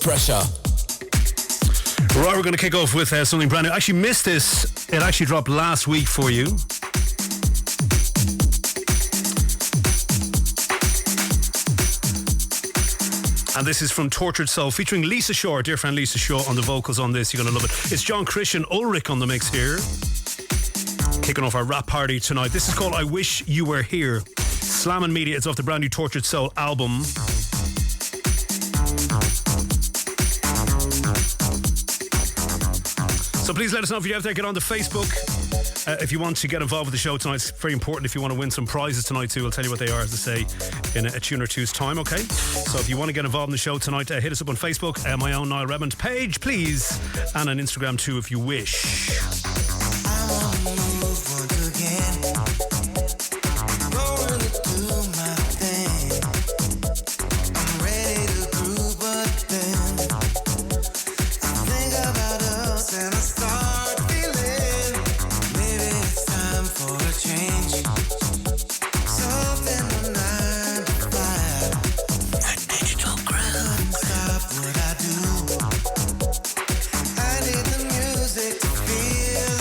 Pressure. Right, we're going to kick off with something brand new. I actually missed this. It actually dropped last week for you. And this is from Tortured Soul, featuring Lisa Shaw, our dear friend Lisa Shaw, on the vocals on this. You're going to love it. It's John Christian Ulrich on the mix here. Kicking off our rap party tonight. This is called I Wish You Were Here. Slammin Media. It's off the brand new Tortured Soul album. So please let us know if you're out there. Get on the Facebook. If you want to get involved with the show tonight, it's very important. If you want to win some prizes tonight too, I'll tell you what they are, as I say, in a tune or two's time, okay? So if you want to get involved in the show tonight, hit us up on Facebook, my own Niall Redmond page, please, and on Instagram too, if you wish. I want to move once again. Going to do my thing. I'm ready to groove, but then I think about us and I start feeling maybe it's time for a change. Something to 9 to 5. A digital crowd couldn't stop what I do. I need the music to feel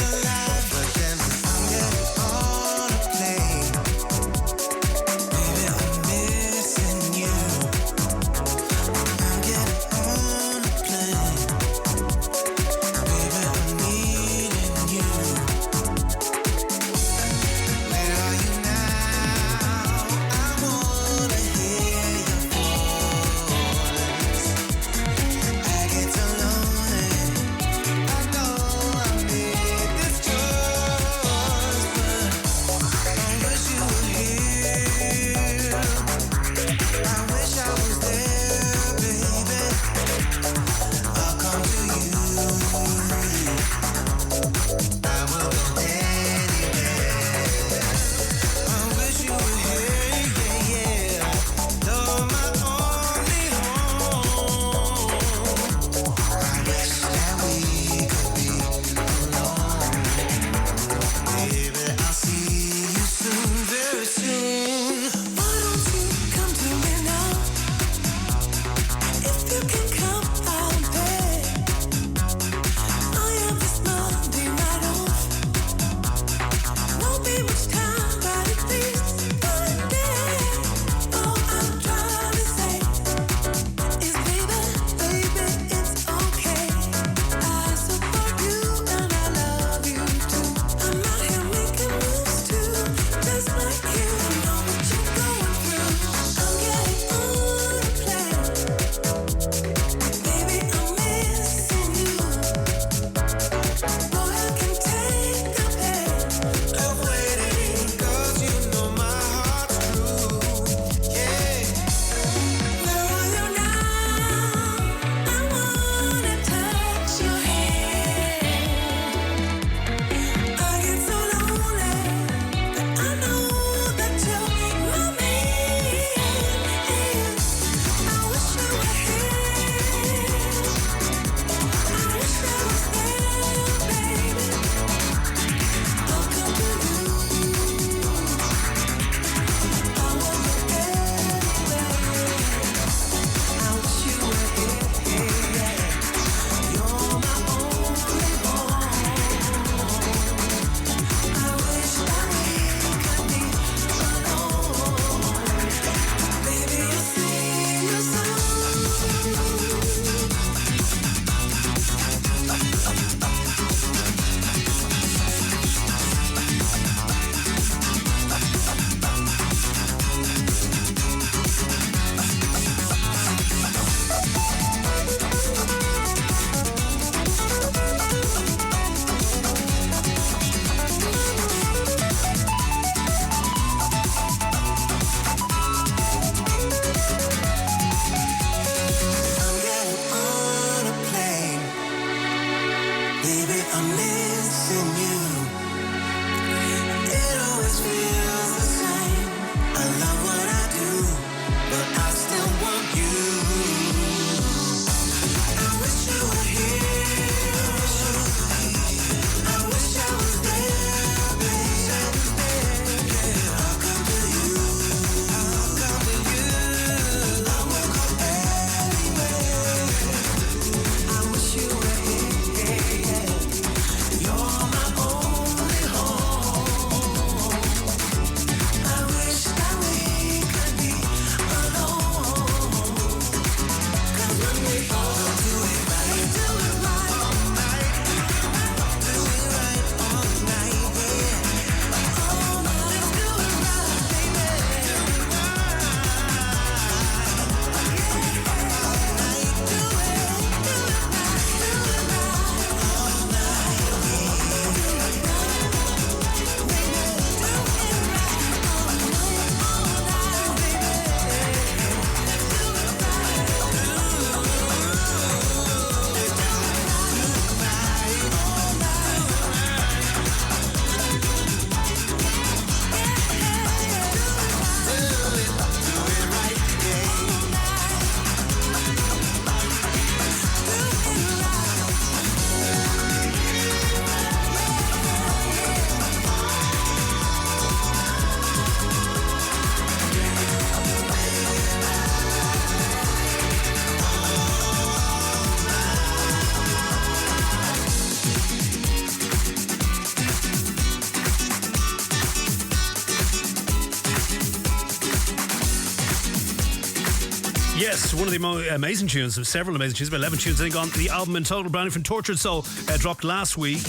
Yes, one of the amazing tunes, several amazing tunes, about 11 tunes I think on the album in total, brand new from Tortured Soul, dropped last week.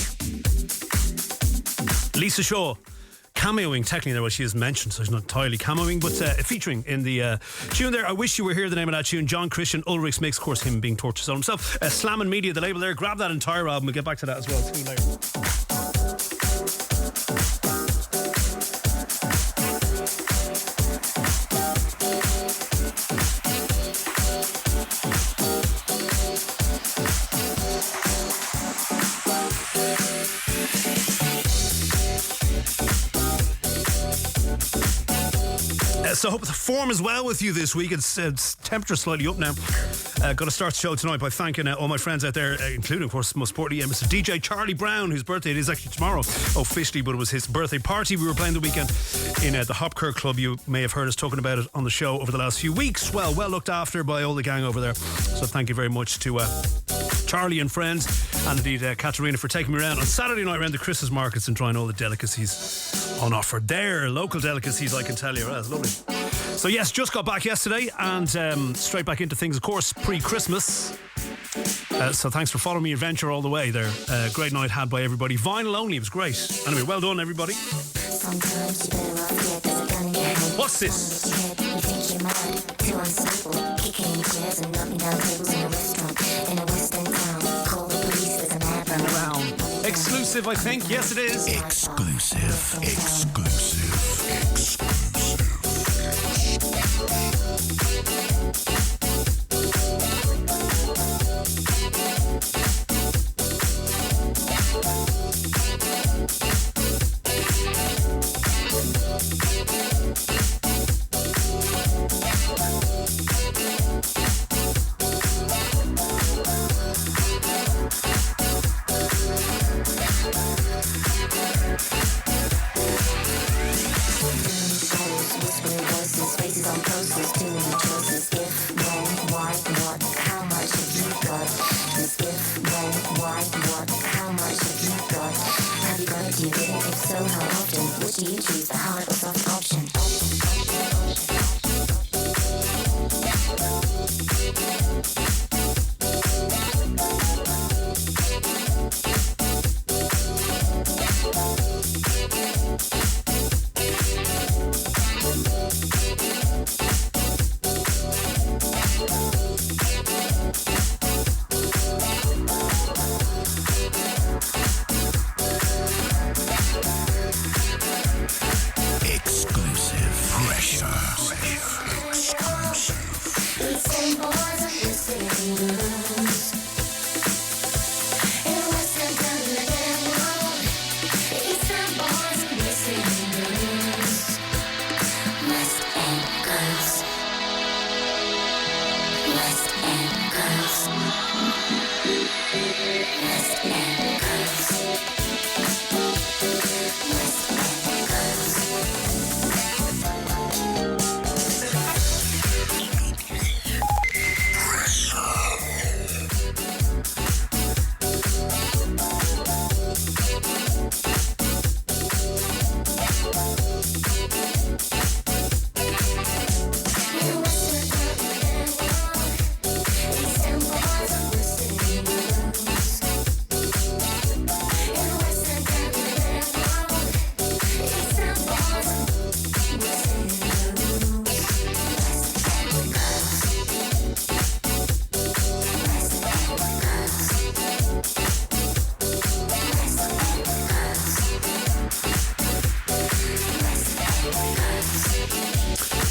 Lisa Shaw cameoing, technically there, well, she is mentioned, so she's not entirely cameoing, but featuring in the tune there. I Wish You Were Here, the name of that tune. John Christian Ulrich's mix, of course, him being Tortured Soul himself. Slammin Media, the label there. Grab that entire album. We'll get back to that as well too later. So I hope the form is well with you this week. It's temperature slightly up now. Got to start the show tonight by thanking all my friends out there, including, of course, most importantly, Mr. DJ Charlie Brown, whose birthday it is actually tomorrow, officially, but it was his birthday party. We were playing the weekend in the Hopkirk Club. You may have heard us talking about it on the show over the last few weeks. Well looked after by all the gang over there. So thank you very much to Charlie and friends, and indeed Katerina for taking me around on Saturday night around the Christmas markets and trying all the delicacies on offer there. Local delicacies, I can tell you. That's lovely. So yes, just got back yesterday and straight back into things, of course, pre-Christmas. So thanks for following me adventure all the way there. Great night had by everybody. Vinyl only, it was great. Anyway, well done everybody. What's this? Exclusive, I think. Yes, it is. Exclusive.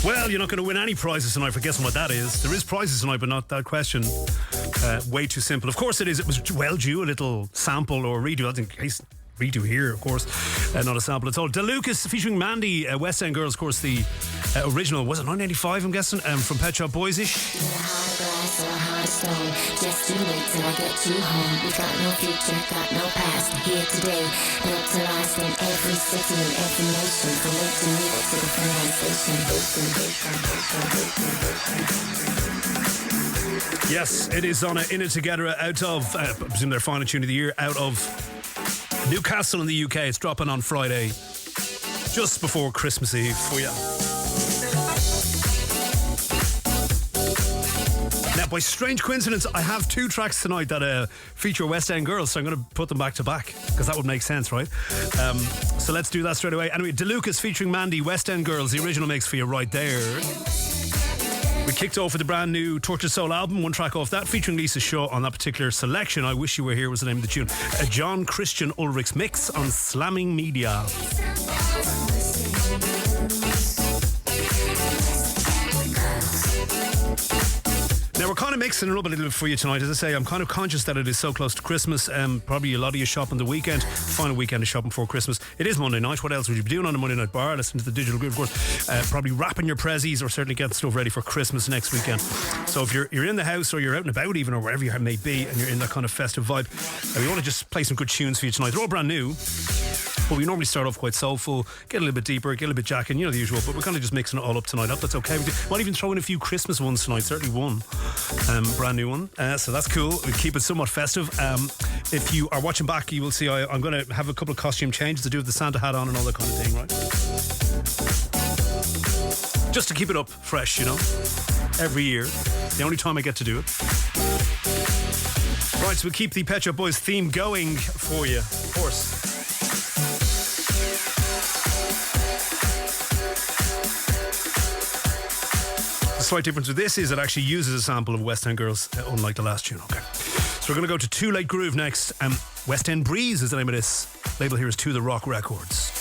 Well, you're not going to win any prizes tonight for guessing what that is. There is prizes tonight, but not that question. Way too simple. Of course it is. It was well due, a little sample or redo. I think redo here, of course. Not a sample at all. Lukas featuring Mandy, West End Girls, of course, the original, was it 1985, I'm guessing, from Pet Shop Boys-ish? Just you wait till I get you home. We got no future, got no past. Here today, built to last in every city and every nation. From Lake Geneva to the Finland Station. Yes, it is on In It Together out of, I presume their final tune of the year, out of Newcastle in the UK. It's dropping on Friday, just before Christmas Eve for you. By strange coincidence, I have two tracks tonight that feature West End girls, so I'm going to put them back to back because that would make sense, right? So let's do that straight away. Anyway, Lukas featuring Mandy, West End Girls, the original mix for you right there. We kicked off with the brand new Tortured Soul album, one track off that, featuring Lisa Shaw on that particular selection. I Wish You Were Here was the name of the tune. A John Christian Ulrich's mix on Slamming Media. Now we're kind of mixing it up a little bit for you tonight. As I say, I'm kind of conscious that it is so close to Christmas. Probably a lot of you shopping the weekend. Final weekend of shopping before Christmas. It is Monday night. What else would you be doing on a Monday night bar? Listening to the Digital Groove, of course. Probably wrapping your prezzies or certainly getting stuff ready for Christmas next weekend. So if you're in the house or you're out and about even, or wherever you may be, and you're in that kind of festive vibe, we want to just play some good tunes for you tonight. They're all brand new. But we normally start off quite soulful, get a little bit deeper, get a little bit jacking, you know the usual, but we're kind of just mixing it all up tonight. That's okay. We might even throw in a few Christmas ones tonight, certainly one. Brand new one. So that's cool. We keep it somewhat festive. If you are watching back, you will see I'm going to have a couple of costume changes to do with the Santa hat on and all that kind of thing, right? Just to keep it up fresh, you know, every year. The only time I get to do it. Right, so we'll keep the Pet Shop Boys theme going for you, of course. The slight difference with this is it actually uses a sample of West End Girls, unlike the last tune. Okay, so we're going to go to Too Late Groove next. West End Breeze is the name of this. Label here is To The Rock Records.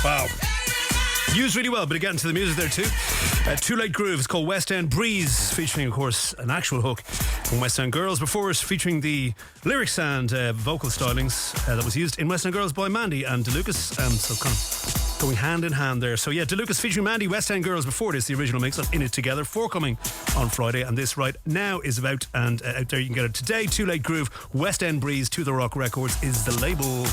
Wow. Used really well, but getting to the music there too. Too Late Groove. It's called West End Breeze, featuring, of course, an actual hook from West End Girls. Before us, featuring the lyrics and vocal stylings that was used in West End Girls by Mandy and Lukas. So kind of going hand in hand there. So yeah, Lukas featuring Mandy, West End Girls. Before this, the original mix of In It Together, forthcoming on Friday, and this right now is about and out there. You can get it today. Too Late Groove, West End Breeze, To The Rock Records is the label.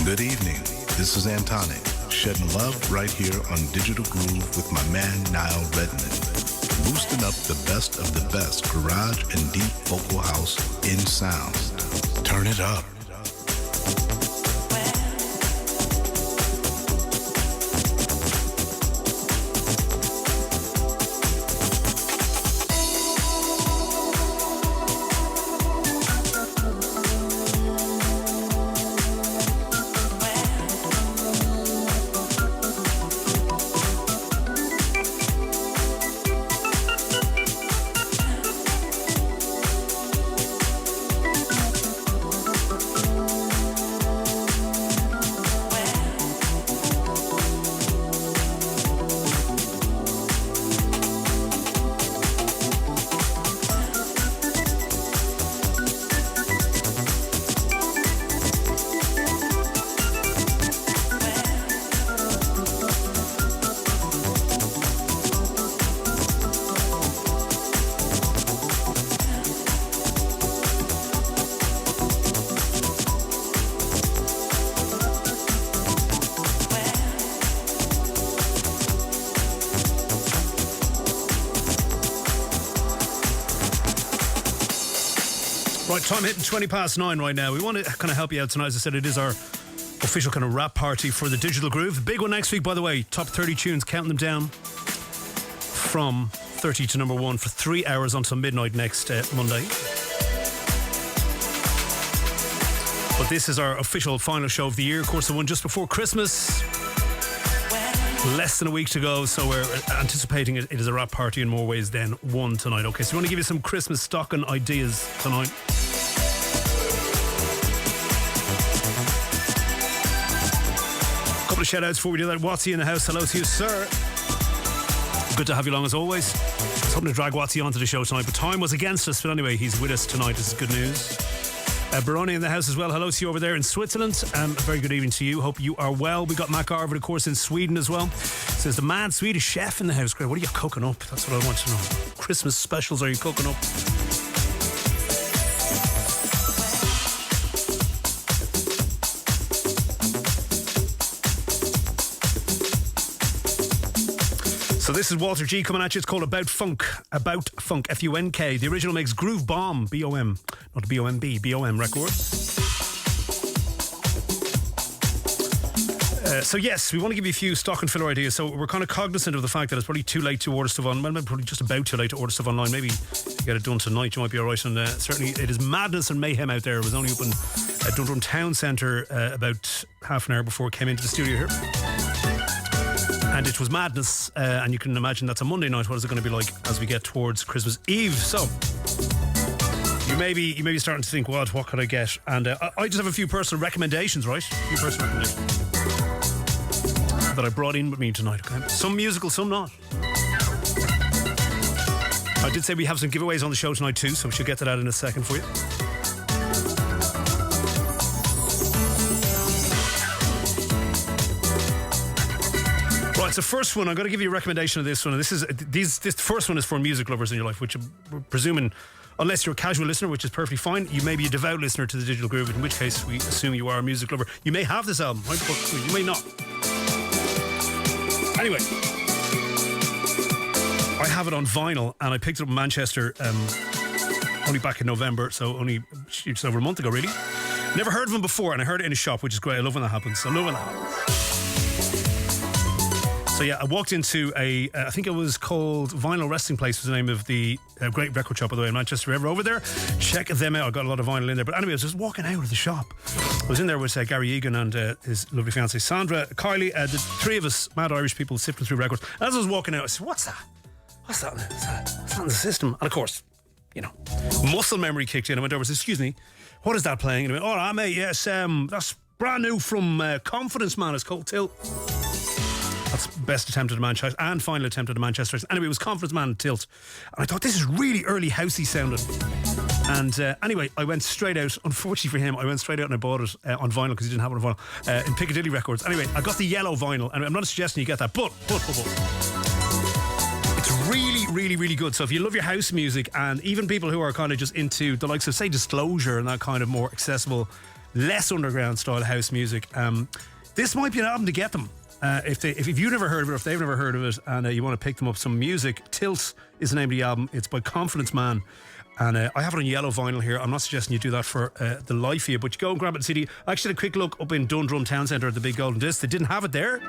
Good evening. This is Antonic, shedding love right here on Digital Groove with my man Niall Redmond, boosting up the best of the best garage and deep vocal house in sound. Turn it up. Right, time hitting 9:20 right now. We want to kind of help you out tonight. As I said, it is our official kind of rap party for the Digital Groove. Big one next week, by the way. Top 30 tunes, counting them down from 30 to number 1 for 3 hours until midnight next Monday. But this is our official final show of the year. Of course, the one just before Christmas. Less than a week to go, so we're anticipating it is a rap party in more ways than one tonight. Okay, so we want to give you some Christmas stocking ideas tonight. A couple of shout outs before we do that. Watsy in the house, hello to you, sir. Good to have you along as always. I was hoping to drag Watsy onto the show tonight, but time was against us. But anyway, he's with us tonight. This is good news. Baroni in the house as well. Hello to you over there in Switzerland. A very good evening to you. Hope you are well. We got Mac Arvid, of course, in Sweden as well. Says the mad Swedish chef in the house. Great. What are you cooking up? That's what I want to know. Christmas specials are you cooking up? So this is Walter G coming at you. It's called About Funk. About Funk, F-U-N-K. The original makes groovebom, B-O-M, not B-O-M-B, B-O-M record. So yes, we want to give you a few stock and filler ideas. So we're kind of cognizant of the fact that it's probably too late to order stuff online. Well, maybe probably just about too late to order stuff online. Maybe if you get it done tonight, you might be all right. And certainly it is madness and mayhem out there. It was only open at Dundrum Town Centre about half an hour before it came into the studio here. And it was madness, and you can imagine that's a Monday night. What is it going to be like as we get towards Christmas Eve? So you may be starting to think, what could I get? And I just have a few personal recommendations, right? A few personal recommendations that I brought in with me tonight. Okay, some musical, some not. I did say we have some giveaways on the show tonight too, so we should get to that in a second for you. Right, so first one, I'm going to give you a recommendation of this one. And this first one is for music lovers in your life, which we're presuming, unless you're a casual listener, which is perfectly fine, you may be a devout listener to the Digital Groove, in which case we assume you are a music lover. You may have this album, right? But you may not. Anyway, I have it on vinyl, and I picked it up in Manchester only back in November, so only just over a month ago, really. Never heard of him before, and I heard it in a shop, which is great. I love when that happens. I love when that happens. So yeah, I walked into I think it was called Vinyl Resting Place was the name of the great record shop, by the way, in Manchester. If you're ever over there, check them out. I got a lot of vinyl in there. But anyway, I was just walking out of the shop. I was in there with Gary Egan and his lovely fiancée Sandra, Kylie, the three of us, mad Irish people, sifting through records. And as I was walking out, I said, what's that? What's that in the system? And of course, you know, muscle memory kicked in. I went over and said, excuse me, what is that playing? And I went, oh, mate, yes, that's brand new from Confidence Man. It's called Tilt. That's best attempt at a Manchester and final attempt at a Manchester. Anyway, it was Confidence Man and Tilt. And I thought, this is really early housey sounding. And anyway, I went straight out. Unfortunately for him, I went straight out and I bought it on vinyl because he didn't have it on vinyl in Piccadilly Records. Anyway, I got the yellow vinyl, and I'm not suggesting you get that, but it's really, really, really good. So if you love your house music, and even people who are kind of just into the likes of, say, Disclosure and that kind of more accessible, less underground style house music, this might be an album to get them. If you've never heard of it, or if they've never heard of it, and you want to pick them up some music, Tilt is the name of the album. It's by Confidence Man, and I have it on yellow vinyl here. I'm not suggesting you do that for the life of you, but you go and grab it in the CD. I actually had a quick look up in Dundrum Town Centre at the big golden disc. They didn't have it there,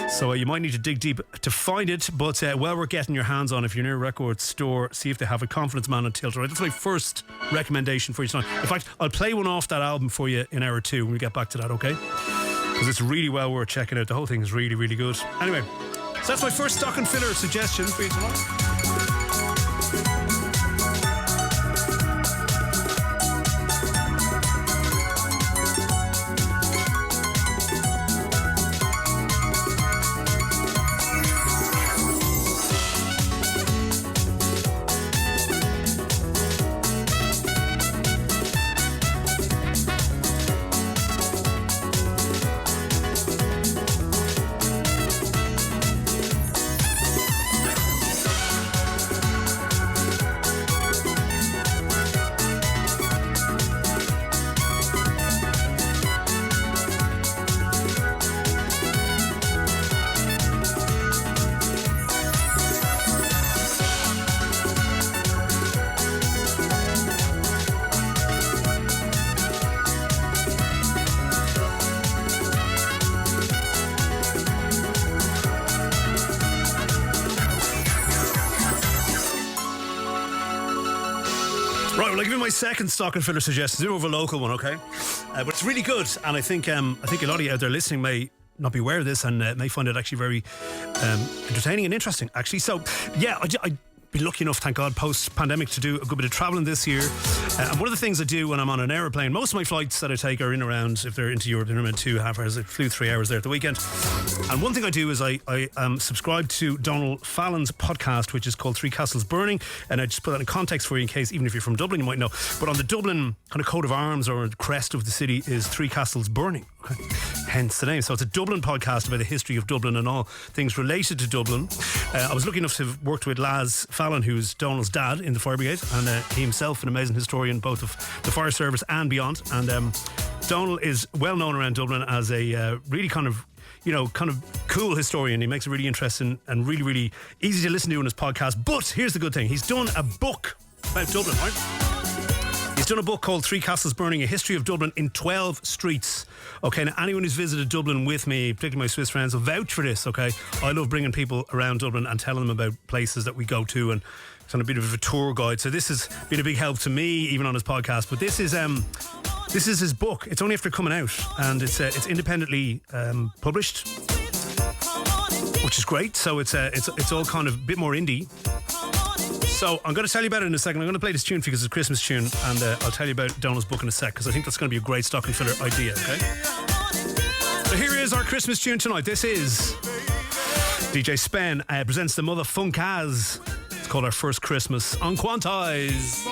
so you might need to dig deep to find it, but well worth getting your hands on if you're near a record store. See if they have a Confidence Man and Tilt. Right, that's my first recommendation for you tonight. In fact, I'll play one off that album for you in hour 2 when we get back to that, okay? Because it's really well worth checking out. The whole thing is really, really good. Anyway, so that's my first stocking filler suggestion for you tonight. Right, well, I'll give you my second stocking filler suggestion. It's more of a local one, okay? But it's really good, and I think a lot of you out there listening may not be aware of this and may find it actually very entertaining and interesting, actually. So, yeah, I'd be lucky enough, thank God, post-pandemic to do a good bit of travelling this year. And one of the things I do when I'm on an aeroplane, most of my flights that I take are in around, if they're into Europe, they're around 2.5 hours. I flew 3 hours there at the weekend. And one thing I do is I subscribe to Donald Fallon's podcast, which is called Three Castles Burning. And I just put that in context for you in case, even if you're from Dublin, you might know. But on the Dublin kind of coat of arms or crest of the city is Three Castles Burning. Okay. Hence the name. So it's a Dublin podcast about the history of Dublin and all things related to Dublin. I was lucky enough to have worked with Laz Fallon, who's Donald's dad in the Fire Brigade, and he himself an amazing historian both of the fire service and beyond. And Donald is well known around Dublin as a really kind of cool historian. He makes it really interesting and really, really easy to listen to in his podcast. But here's the good thing. He's done a book about Dublin, right? He's done a book called Three Castles Burning, A History of Dublin in 12 Streets. Okay, now anyone who's visited Dublin with me, particularly my Swiss friends, will vouch for this, okay? I love bringing people around Dublin and telling them about places that we go to and it's on a bit of a tour guide. So this has been a big help to me, even on his podcast. But this is his book. It's only after coming out, and it's independently published, which is great. So it's all kind of a bit more indie. So I'm going to tell you about it in a second. I'm going to play this tune because it's a Christmas tune, and I'll tell you about Donald's book in a sec because I think that's going to be a great stocking filler idea, okay? So here is our Christmas tune tonight. This is DJ Spen presents the MuthaFunkaz. It's called Our First Christmas on Quantize.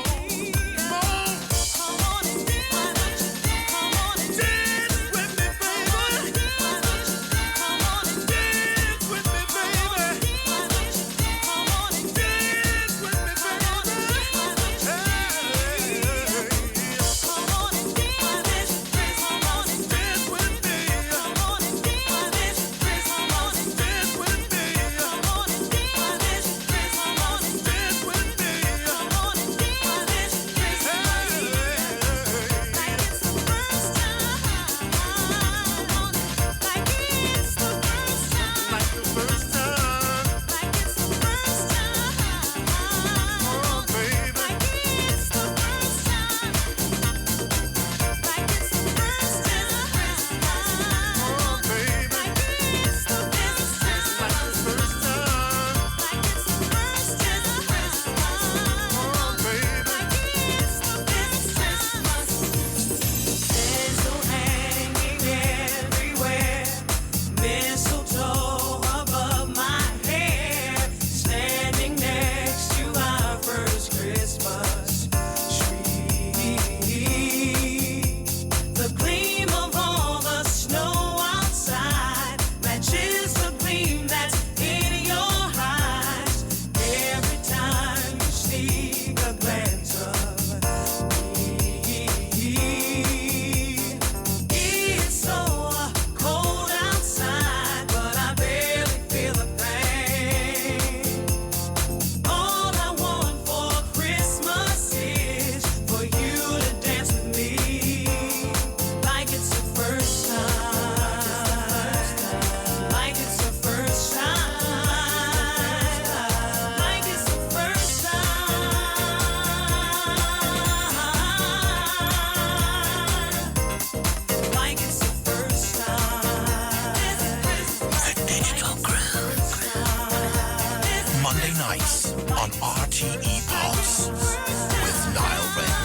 Christmas on RTE Pulse with Niall Redmond.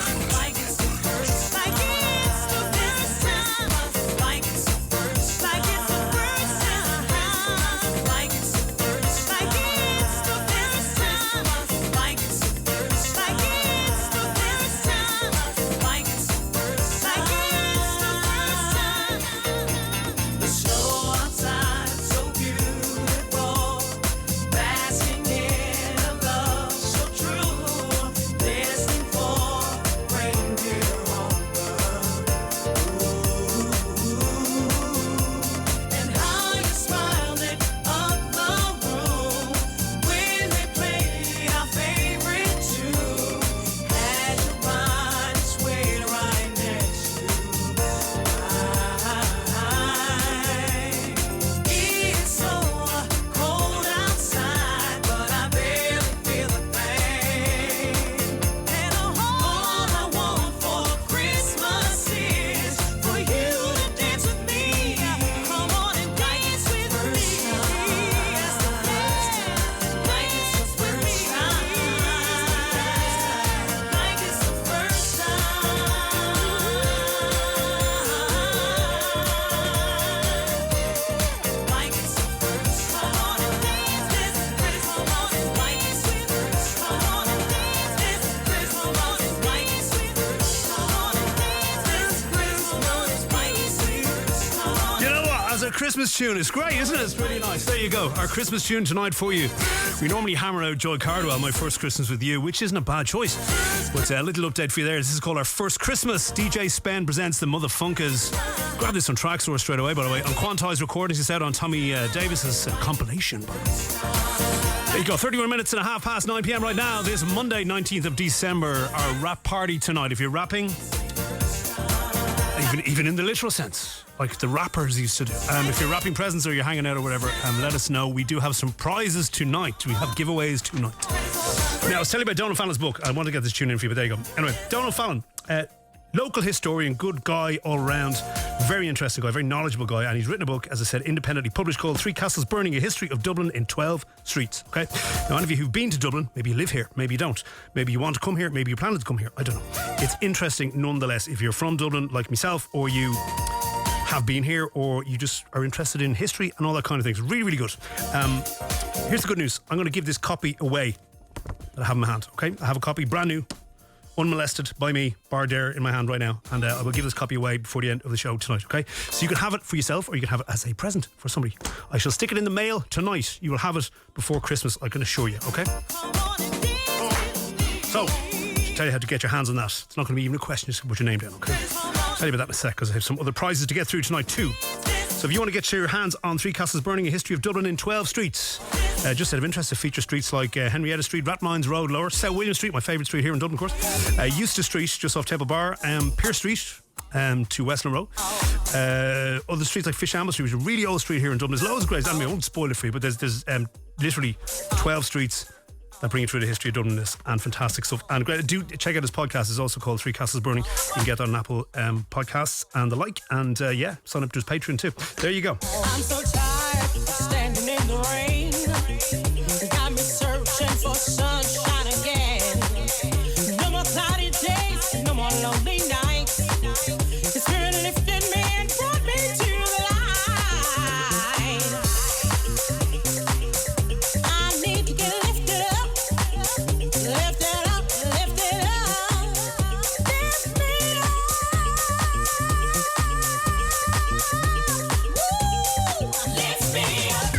Christmas tune. It's great, isn't it? It's really nice. There you go. Our Christmas tune tonight for you. We normally hammer out Joy Cardwell, My First Christmas With You, which isn't a bad choice. But a little update for you there. This is called Our First Christmas. DJ Spen presents the MuthaFunkaz. Grab this on Trackstore straight away, by the way. On Quantize Recordings, it's out on Tommy Davis's compilation. There you go. 31 minutes and a half past 9 p.m. right now. This Monday, 19th of December, our rap party tonight. If you're rapping, even in the literal sense, like the rappers used to do. If you're wrapping presents or you're hanging out or whatever, let us know. We do have some prizes tonight. We have giveaways tonight. Now, I was telling you about Donald Fallon's book. I want to get this tune in for you, but there you go. Anyway, Donald Fallon, local historian, good guy all around, very interesting guy, very knowledgeable guy, and he's written a book, as I said, independently published, called Three Castles Burning, A History of Dublin in 12 Streets. Okay? Now, any of you who've been to Dublin, maybe you live here, maybe you don't, maybe you want to come here, maybe you plan to come here, I don't know. It's interesting nonetheless if you're from Dublin like myself, or you have been here, or you just are interested in history and all that kind of things. Really, really good. Here's the good news. I'm going to give this copy away that I have in my hand. Okay? I have a copy, brand new, unmolested by me, bar there in my hand right now, and I will give this copy away before the end of the show tonight. Okay? So you can have it for yourself, or you can have it as a present for somebody. I shall stick it in the mail tonight. You will have it before Christmas, I can assure you. Okay? So, I'll tell you how to get your hands on that. It's not going to be even a question, just put your name down. Okay? I'll tell you about that in a sec, because I have some other prizes to get through tonight too. So if you want to get your hands on Three Castles Burning, A History of Dublin in 12 Streets, just out of interest, to feature streets like Henrietta Street, Rathmines Road, Lower, South William Street, my favourite street here in Dublin, of course, Eustace Street, just off Temple Bar, Pierce Street to Westland Row, other streets like Fishamble Street, which is a really old street here in Dublin. There's loads of great, I won't spoil it for you, but there's literally 12 streets that bring you through the history of Dublin and fantastic stuff. And do check out his podcast. It's also called Three Castles Burning. You can get that on Apple Podcasts and the like. And sign up to his Patreon too. There you go. I'm so tired of standing in the rain. Got me searching for sunshine again. No more cloudy days, no more lonely nights. The Spirit lifted me and brought me to the light. I need to get lifted up. Lift it up, lift it up. Lift me up. Woo! Lift me up.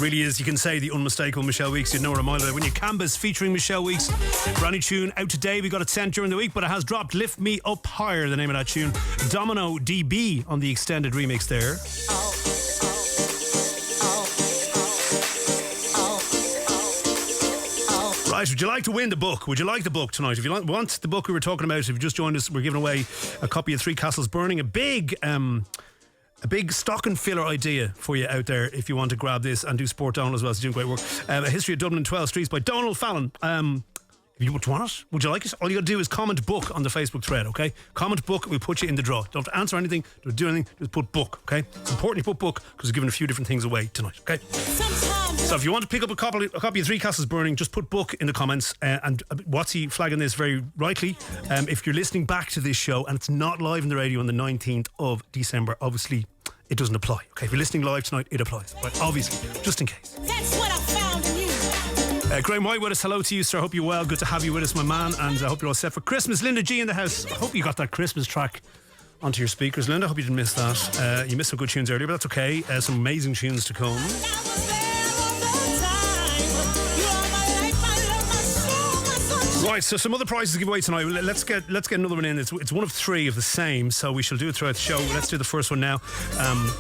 really is, you can say, the unmistakable Michelle Weeks. You'd know her a mile away. When you canvas featuring Michelle Weeks, brand new tune out today. We got it sent during the week, but it has dropped. Lift Me Up Higher, the name of that tune. Domino DB on the extended remix there. Right, would you like to win the book? Would you like the book tonight? If you want the book we were talking about, if you just joined us, we're giving away a copy of Three Castles Burning, a big stocking filler idea for you out there if you want to grab this, and do Sport Donald as well. It's doing great work. A History of Dublin in 12 Streets by Donald Fallon. If you want it, would you like it? All you got to do is comment book on the Facebook thread, okay? Comment book, we'll put you in the draw. Don't have to answer anything, don't do anything, just put book, okay? It's important you put book because we're giving a few different things away tonight, okay? So if you want to pick up a copy of Three Castles Burning, just put book in the comments. And Watsy flagging this very rightly. If you're listening back to this show and it's not live on the radio on the 19th of December, obviously it doesn't apply, okay? If you're listening live tonight, it applies, right? Obviously, just in case. That's what I found in you. Graham White with us. Hello to you, sir. Hope you're well. Good to have you with us, my man. And I hope you're all set for Christmas. Linda G in the house. I hope you got that Christmas track onto your speakers, Linda. I hope you didn't miss that. You missed some good tunes earlier, but that's okay. Some amazing tunes to come. Right, so some other prizes to give away tonight. Let's get another one in. It's one of three of the same, so we shall do it throughout the show. Let's do the first one now.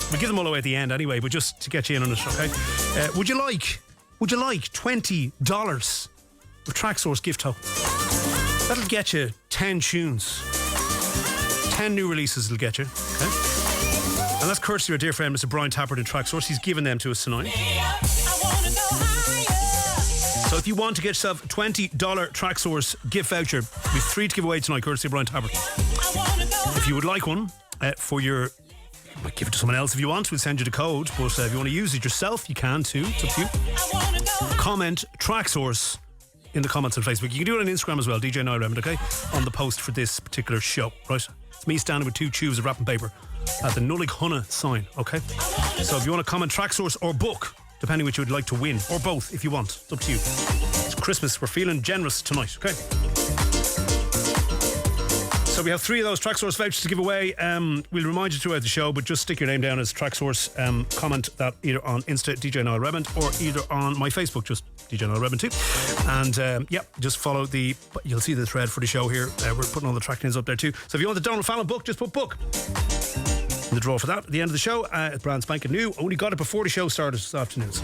We'll give them all away at the end anyway, but just to get you in on it, okay? Would you like $20 of TrackSource gift tote? That'll get you 10 tunes. 10 new releases it'll get you, okay? And that's courtesy of our dear friend Mr. Brian Tappert in TrackSource. He's given them to us tonight. So if you want to get yourself a $20 TrackSource gift voucher, we've 3 to give away tonight, courtesy of Brian Tappert. If you would like one for your... We'll give it to someone else if you want. We'll send you the code. But if you want to use it yourself, you can too. It's up to you. Comment TrackSource in the comments on Facebook. You can do it on Instagram as well, DJ Niall Redmond, okay? On the post for this particular show, right? It's me standing with 2 tubes of wrapping paper at the Nullig Hunna sign, okay? So if you want to comment TrackSource or book, depending what you would like to win, or both if you want, it's up to you. It's Christmas. We're feeling generous tonight, okay? So we have 3 of those TrackSource vouchers to give away. We'll remind you throughout the show, but just stick your name down as TrackSource. Comment that either on Insta, DJ Niall Redmond, or either on my Facebook, just DJ Niall Redmond too. And just follow you'll see the thread for the show here. We're putting all the track names up there too. So if you want the Donald Fallon book, just put book in the draw for that. At the end of the show, brand spanking new. Only got it before the show started this afternoon. So.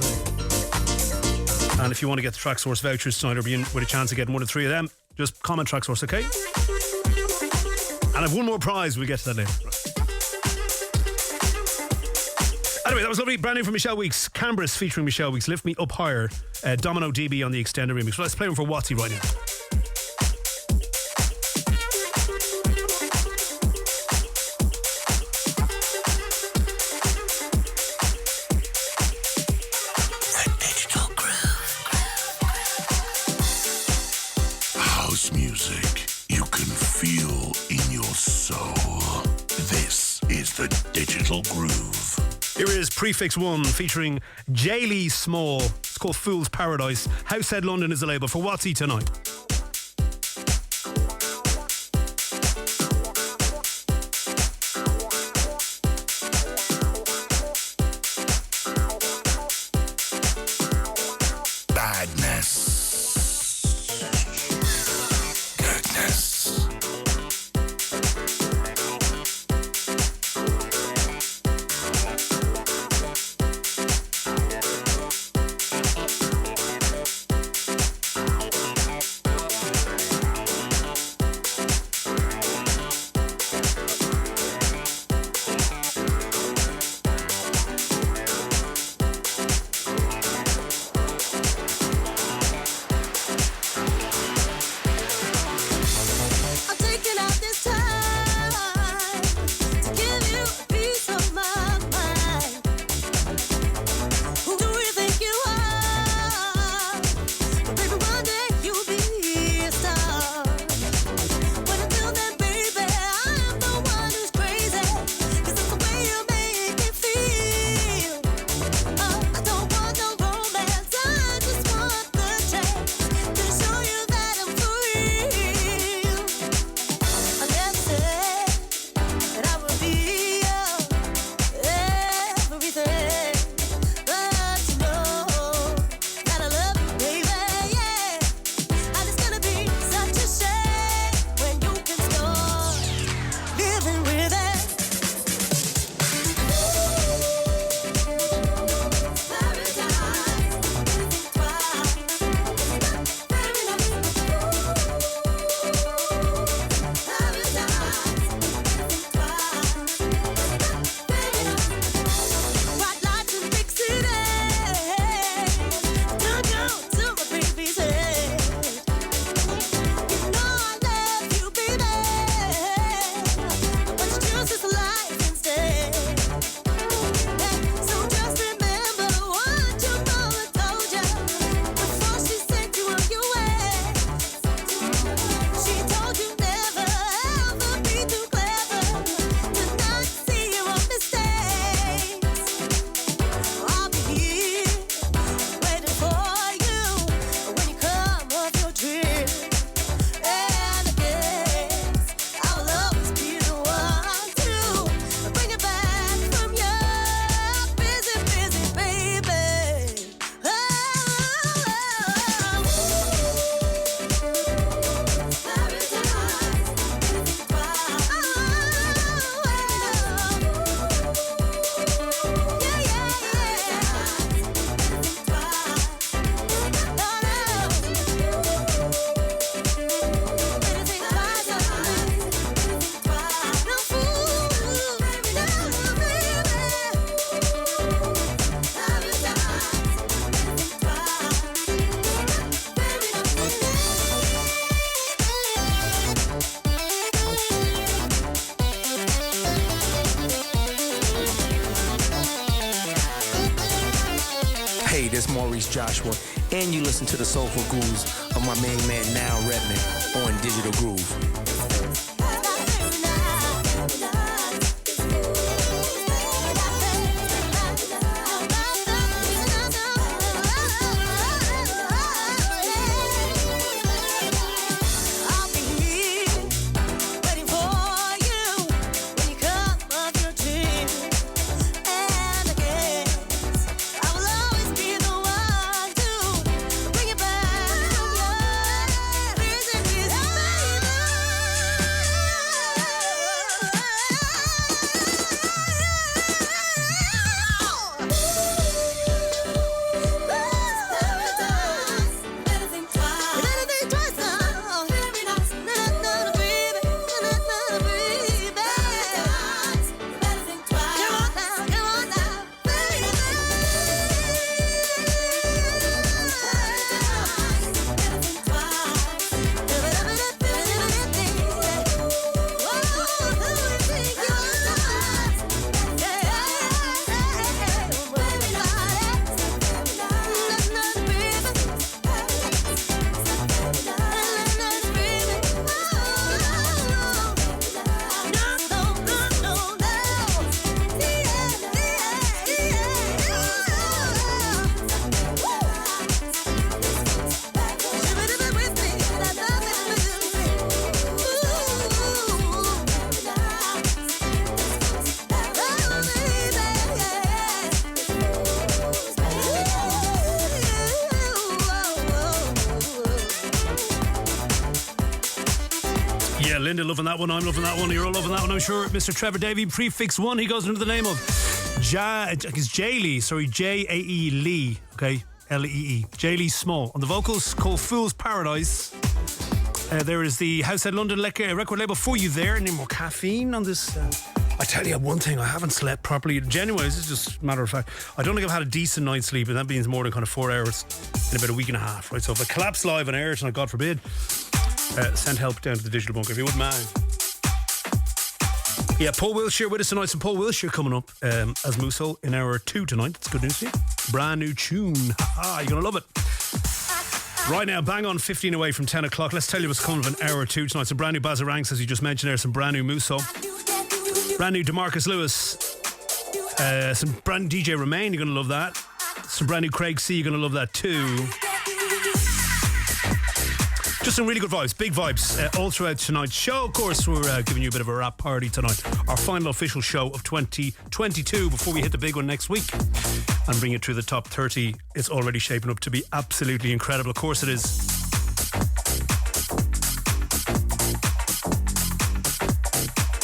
And if you want to get the TrackSource vouchers tonight, or be in with a chance of getting 1 or 3 of them, just comment TrackSource, okay? And I've one more prize, we'll get to that later. Anyway, that was lovely. Brand new from Michelle Weeks. Canberra's featuring Michelle Weeks. Lift Me Up Higher. Domino DB on the extended remix. So let's play one for Watsy right now. House music you can feel in your soul. This is the Digital Groove. Here is Prefix 1 featuring Jaelee Small. It's called Fool's Paradise. Househead London is the label for Watsy tonight. Hey, this is Maurice Joshua, and you listen to the soulful grooves of my main man Niall Redmond on Digital Groove. Linda loving that one, I'm loving that one, you're all loving that one, I'm sure. Mr. Trevor Davey, prefix 1, he goes under the name of Jaelee, sorry, Jae Lee, okay, Lee, Jaelee Small. On the vocals, called Fool's Paradise. There is the Househead London record label for you there. Any more caffeine on this? I tell you one thing, I haven't slept properly. Genuinely, this is just a matter of fact. I don't think I've had a decent night's sleep, and that means more than kind of 4 hours in about a week and a half, right? So if I collapse live on air tonight, God forbid, send help down to the digital bunker if you wouldn't mind. Yeah, Paul Wilshire with us tonight. So Paul Wilshire coming up as Muso in hour 2 tonight. It's good news for you. Brand new tune. You're going to love it. Right now, bang on 15 away from 10 o'clock. Let's tell you what's coming of an hour 2 tonight. Some brand new Bazarangs, as you just mentioned there. Some brand new Muso. Brand new DeMarcus Lewis. Some brand new DJ Romain. You're going to love that. Some brand new Craig C. You're going to love that too. Just some really good vibes, big vibes, all throughout tonight's show. Of course, we're giving you a bit of a rap party tonight. Our final official show of 2022 before we hit the big one next week and bring it through the top 30. It's already shaping up to be absolutely incredible. Of course it is.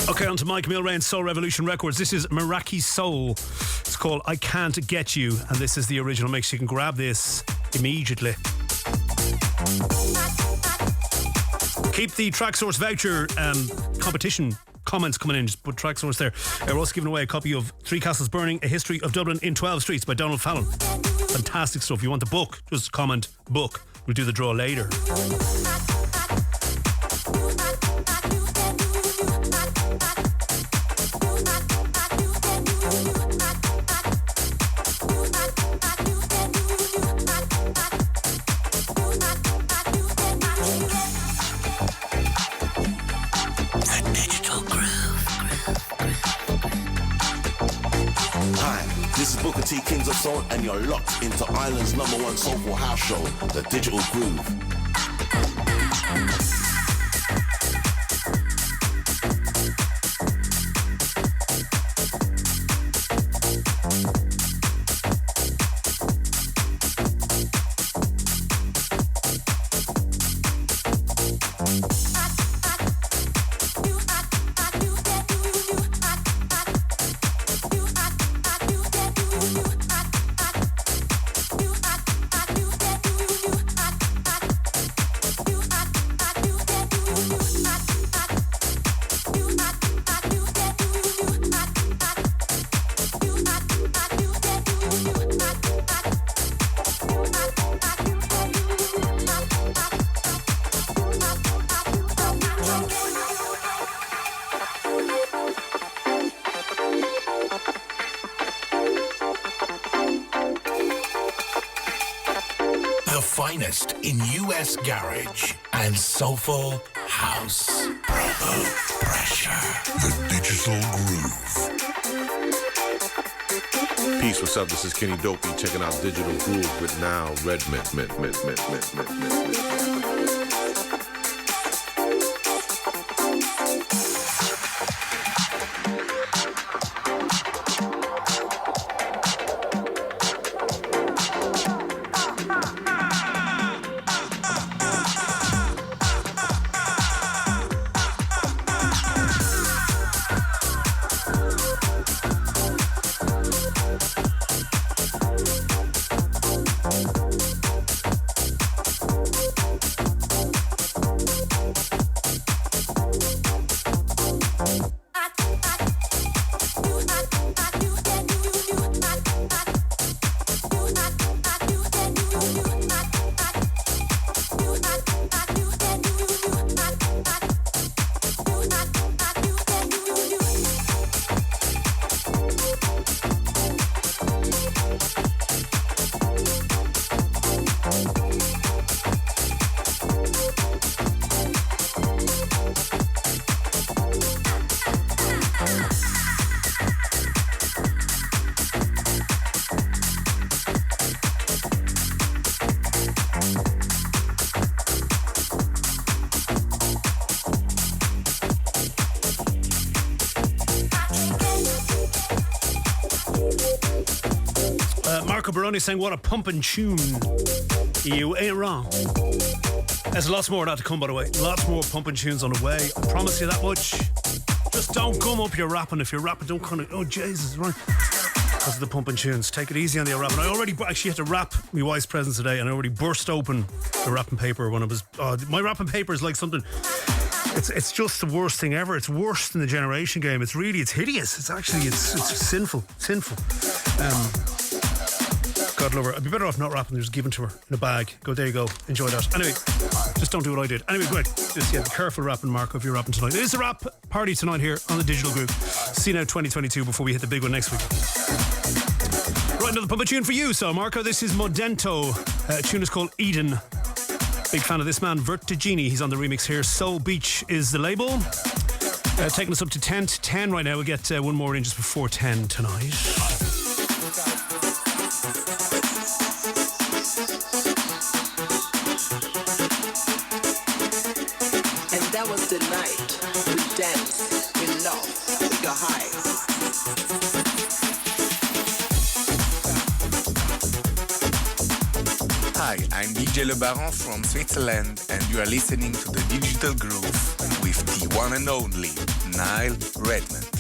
Okay, on to Mike Milrain's Soul Revolution Records. This is Meraki Soul. It's called I Can't Get You, and this is the original mix. You can grab this immediately. Keep the Tracksource voucher competition comments coming in. Just put Tracksource there. We're also giving away a copy of Three Castles Burning, A History of Dublin in 12 Streets by Donald Fallon. Fantastic stuff. You want the book, just comment book. We'll do the draw later. T Kings of Soul, and you're locked into Ireland's #1 soulful house show, The Digital Groove. The finest in US garage and soulful house. Proper pressure. The digital groove. Peace, what's up? This is Kenny Dopey checking out Digital Groove with Niall Redmond. Baroni saying, what a pumping tune. You ain't wrong. There's lots more of that to come, by the way. Lots more pumping tunes on the way. I promise you that much. Just don't gum up your rapping. If you're rapping, don't kind of, oh, Jesus, right. Because of the pumping tunes. Take it easy on the rapping. I already actually had to wrap my wife's present today, and I already burst open the wrapping paper when I was... my wrapping paper is like something... It's just the worst thing ever. It's worse than the generation game. It's hideous. It's sinful. God love her. I'd be better off not wrapping. Just giving to her in a bag. Go, there you go. Enjoy that. Anyway, just don't do what I did. Anyway, great. Just be careful rapping, Marco, if you're rapping tonight. It is a rap party tonight here on the Digital Group. See you now 2022 before we hit the big one next week. Right, another puppet tune for you. So, Marco, this is Modento. Tune is called Eden. Big fan of this man, Vertigini. He's on the remix here. Soul Beach is the label. Taking us up to 10 to 10 right now. We'll get one more in just before 10 tonight. The night we dance, we love, we go high. Hi, I'm DJ Le Baron from Switzerland, and you are listening to the Digital Groove with the one and only Niall Redmond.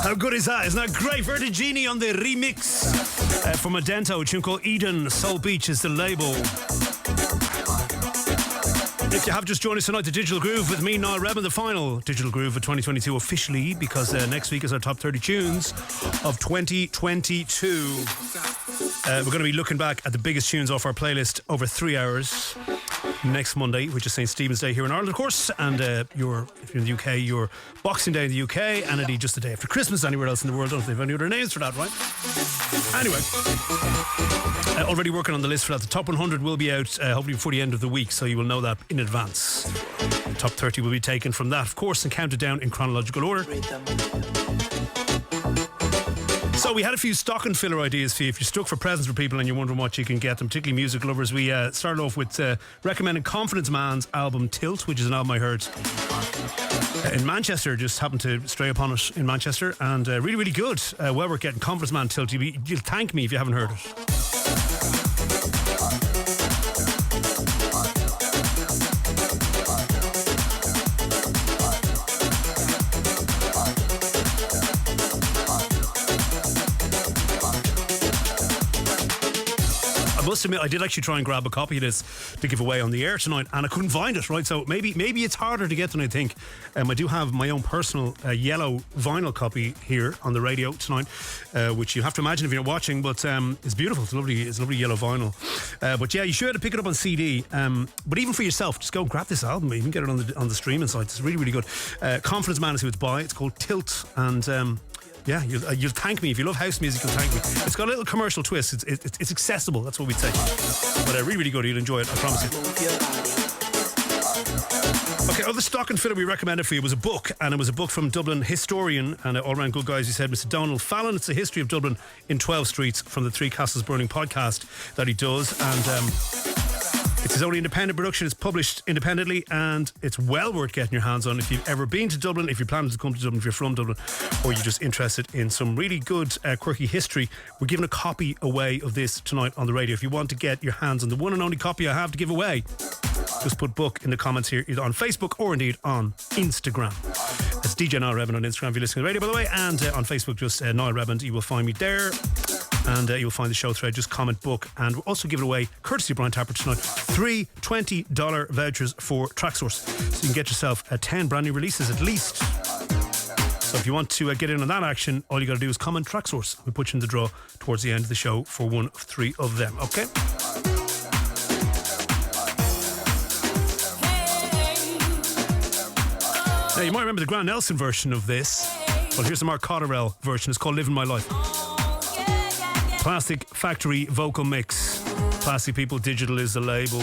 How good is that? Isn't that great? Vertigini on the remix from Adento, a tune called Eden. Soul Beach is the label. If you have just joined us tonight, the Digital Groove with me, Niall Redmond, the final Digital Groove of 2022 officially, because next week is our top 30 tunes of 2022. We're going to be looking back at the biggest tunes off our playlist over 3 hours next Monday, which is St. Stephen's Day here in Ireland, of course, and if you're in the UK, your Boxing Day in the UK, and indeed just the day after Christmas anywhere else in the world. I don't know if they have any other names for that, right? Anyway, already working on the list for that. The top 100 will be out hopefully before the end of the week, so you will know that in advance. The top 30 will be taken from that, of course, and counted down in chronological order. So we had a few stocking filler ideas for you. If you're stuck for presents for people and you're wondering what you can get them, particularly music lovers, we started off with recommending Confidence Man's album Tilt, which is an album I heard in Manchester. Just happened to stray upon it in Manchester, and really, really good. Well worth getting. Confidence Man Tilt. You'll thank me if you haven't heard it. I must admit, I did actually try and grab a copy of this to give away on the air tonight, and I couldn't find it, right? So maybe it's harder to get than I think. I do have my own personal yellow vinyl copy here on the radio tonight, which you have to imagine if you're watching, but it's beautiful. It's lovely yellow vinyl. But yeah, you should pick it up on CD. But even for yourself, just go and grab this album. You can get it on the streaming site. It's really, really good. Confidence Man is who it's by. It's called Tilt, and yeah, you'll thank me. If you love house music, you'll thank me. It's got a little commercial twist. It's accessible, that's what we'd say. But really, really good. You'll enjoy it, I promise you. Okay, other stock and filler we recommended for you was a book, and it was a book from Dublin historian and all-round good guys, he said, Mr. Donald Fallon. It's a history of Dublin in 12 streets from the Three Castles Burning podcast that he does, and it's his only independent production. It's published independently, and it's well worth getting your hands on if you've ever been to Dublin, if you're planning to come to Dublin, if you're from Dublin, or you're just interested in some really good quirky history. We're giving a copy away of this tonight on the radio. If you want to get your hands on the one and only copy I have to give away, just put book in the comments here, either on Facebook or indeed on Instagram. It's DJ Niall Redmond on Instagram if you're listening to the radio, by the way, and on Facebook, just Niall Redmond. You will find me there. And you'll find the show thread, just comment book. And we'll also give it away, courtesy of Brian Tapper tonight, 3 $20 vouchers for Tracksource. So you can get yourself 10 brand new releases at least. So if you want to get in on that action, all you got to do is comment Tracksource. We'll put you in the draw towards the end of the show for one of 3 of them, okay? Now, you might remember the Grant Nelson version of this. Well, here's the Mark Cotterell version. It's called Living My Life. Plastik Factory Vocal Mix. Plastic People Digital is the label.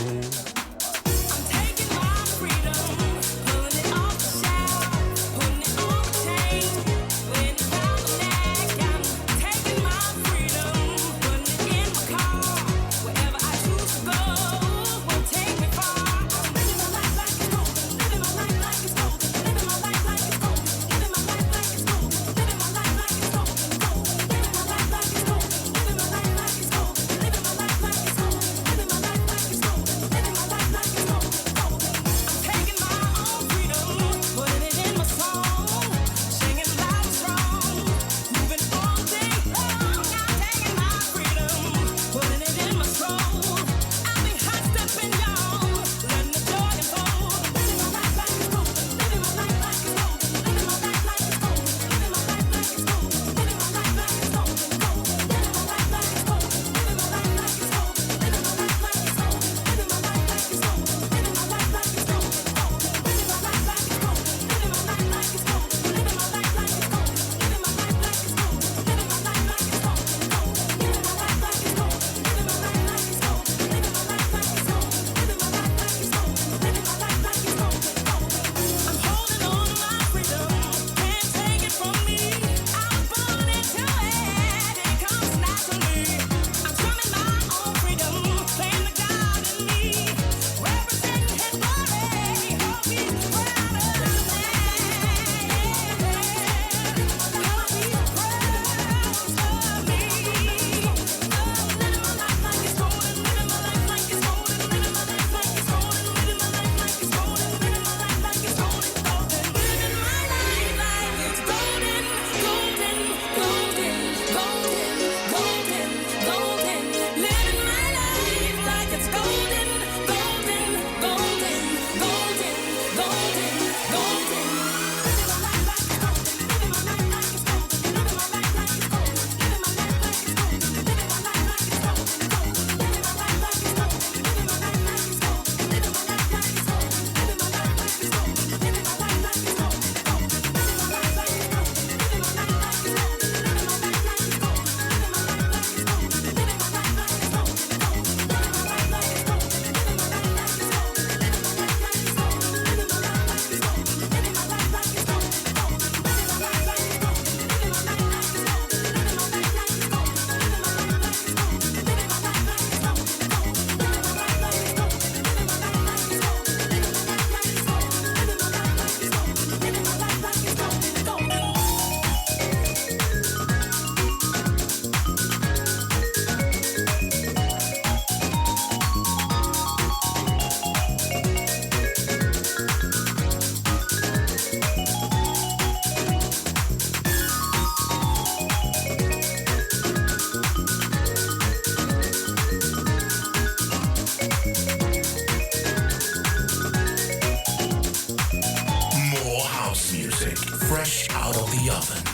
for the oven.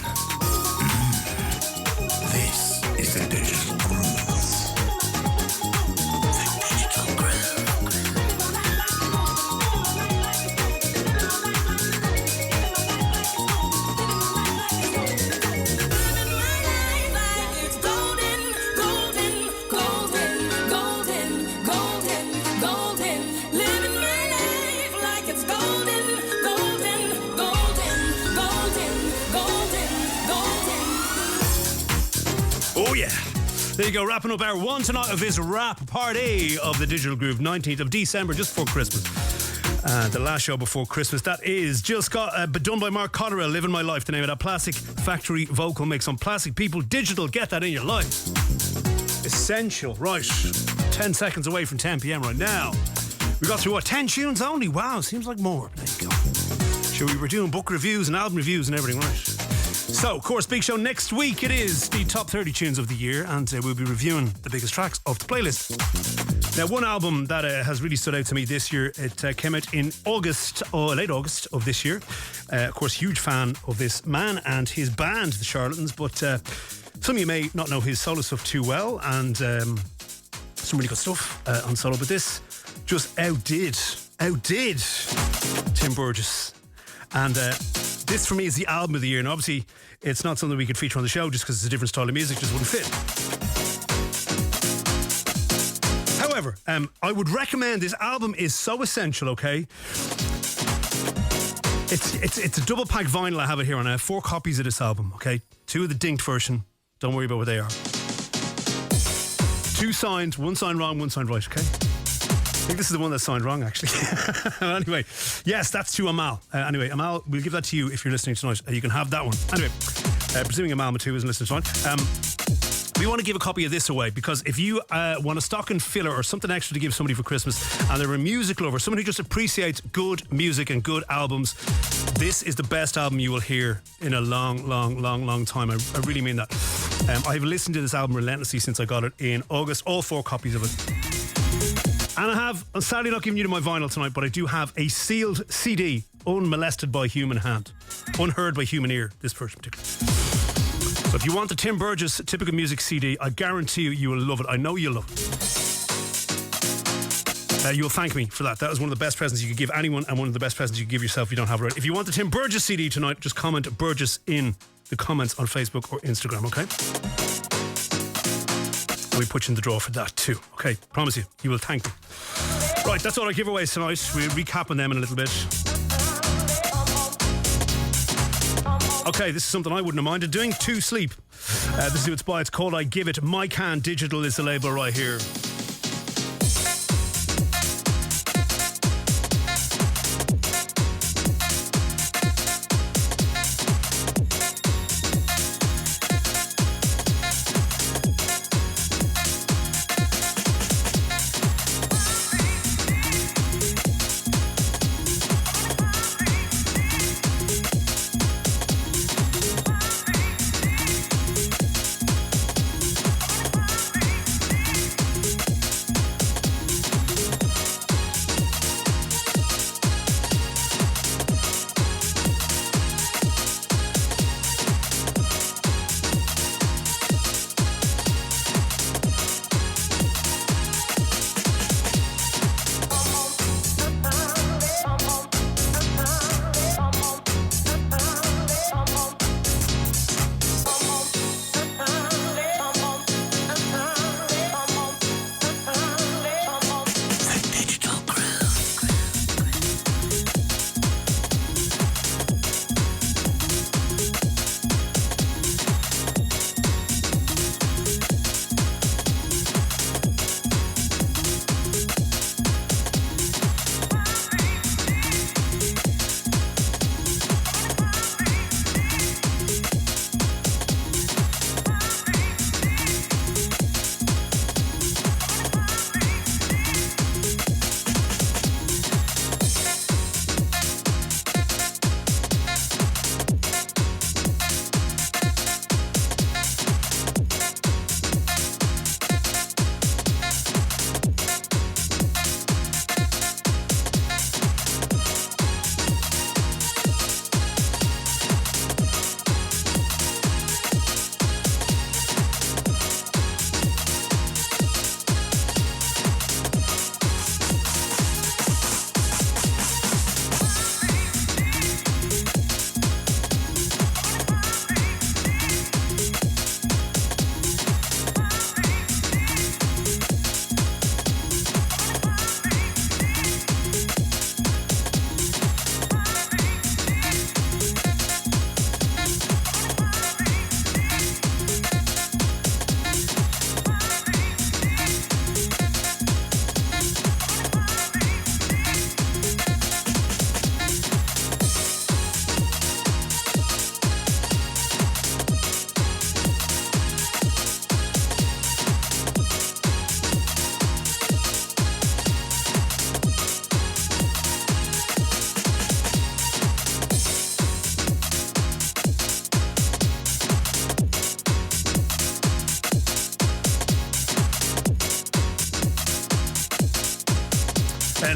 This is the Digital Groove. The Digital Groove. Oh yeah. There you go, wrapping up hour one tonight of this wrap party of the Digital Groove, 19th of December, just before Christmas. The last show before Christmas, that is just got done by Mark Cotterell, Living My Life, the name of that Plastik Factory Vocal mix on Plastic People Digital. Get that in your life. Essential. Right, 10 seconds away from 10 p.m. right now. We got through, what, 10 tunes only? Wow, seems like more. There you go. Sure, we were doing book reviews and album reviews and everything, right? So, of course, big show next week. It is the top 30 tunes of the year, and we'll be reviewing the biggest tracks of the playlist. Now, one album that has really stood out to me this year, it came out in August, or late August of this year. Of course, huge fan of this man and his band, The Charlatans, but some of you may not know his solo stuff too well, and some really good stuff on solo, but this just outdid Tim Burgess. And this for me is the album of the year, and obviously it's not something we could feature on the show just because it's a different style of music, just wouldn't fit. However, I would recommend this album is so essential, okay? It's a double pack vinyl. I have it here, and I have 4 copies of this album, okay? 2 of the dinked version. Don't worry about what they are. 2 signed, 1 signed wrong, 1 signed right, okay? I think this is the one that's signed wrong, actually. Anyway, yes, that's to Amal. Anyway, Amal, we'll give that to you if you're listening tonight. You can have that one. Anyway, presuming Amal Matu isn't listening tonight. We want to give a copy of this away because if you want a stocking filler or something extra to give somebody for Christmas and they're a music lover, someone who just appreciates good music and good albums, this is the best album you will hear in a long time. I really mean that. I've listened to this album relentlessly since I got it in August, all 4 copies of it. And I'm sadly not giving you my vinyl tonight, but I do have a sealed CD, unmolested by human hand, unheard by human ear, this version particularly. So if you want the Tim Burgess Typical Music CD, I guarantee you will love it. I know you'll love it. You'll thank me for that. That was one of the best presents you could give anyone and one of the best presents you could give yourself if you don't have it right. If you want the Tim Burgess CD tonight, just comment Burgess in the comments on Facebook or Instagram, okay? We put you in the draw for that too. Okay, promise you will thank me. Right, that's all our giveaways tonight. We'll recap on them in a little bit. Okay, this is something I wouldn't have minded doing. To Sleep. This is who it's by. It's called I Give It. My Can Digital is the label right here.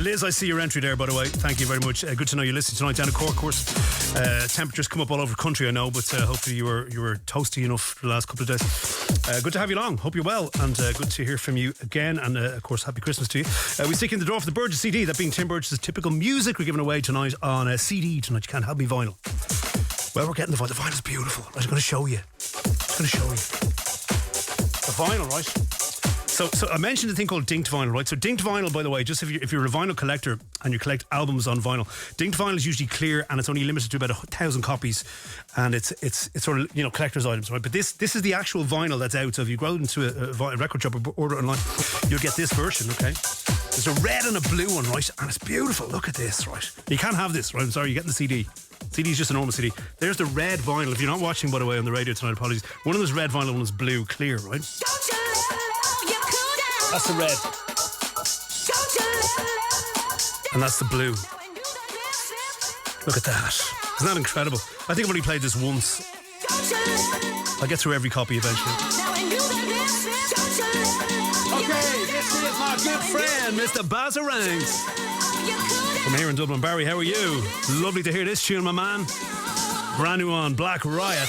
Liz, I see your entry there, by the way. Thank you very much. Good to know you're listening tonight down at Cork, of course. Temperatures come up all over the country, I know, but hopefully you were toasty enough for the last couple of days. Good to have you along. Hope you're well, and good to hear from you again. And of course, happy Christmas to you. We stick in the draw for the Burgess CD, that being Tim Burgess's typical music we're giving away tonight on a CD tonight. You can't have me vinyl. Well, we're getting the vinyl. The vinyl's beautiful. I'm going to show you. The vinyl, right? So I mentioned a thing called dinked vinyl, right? So dinked vinyl, by the way, just if you're a vinyl collector and you collect albums on vinyl, dinked vinyl is usually clear and it's only limited to about 1,000 copies, and it's sort of, you know, collector's items, right? But this is the actual vinyl that's out. So if you go into a record shop or order it online, you'll get this version, okay? There's a red and a blue one, right? And it's beautiful. Look at this, right? You can't have this, right? I'm sorry, you're getting the CD. CD is just a normal CD. There's the red vinyl. If you're not watching, by the way, on the radio tonight, apologies. One of those red vinyl, one is blue, clear, right? That's the red. And that's the blue. Look at that. Isn't that incredible? I think I've only played this once. I'll get through every copy eventually. Okay, this is my good friend, Mr. Bazarangs. From here in Dublin. Barry, how are you? Lovely to hear this tune, my man. Brand new on Black Riot.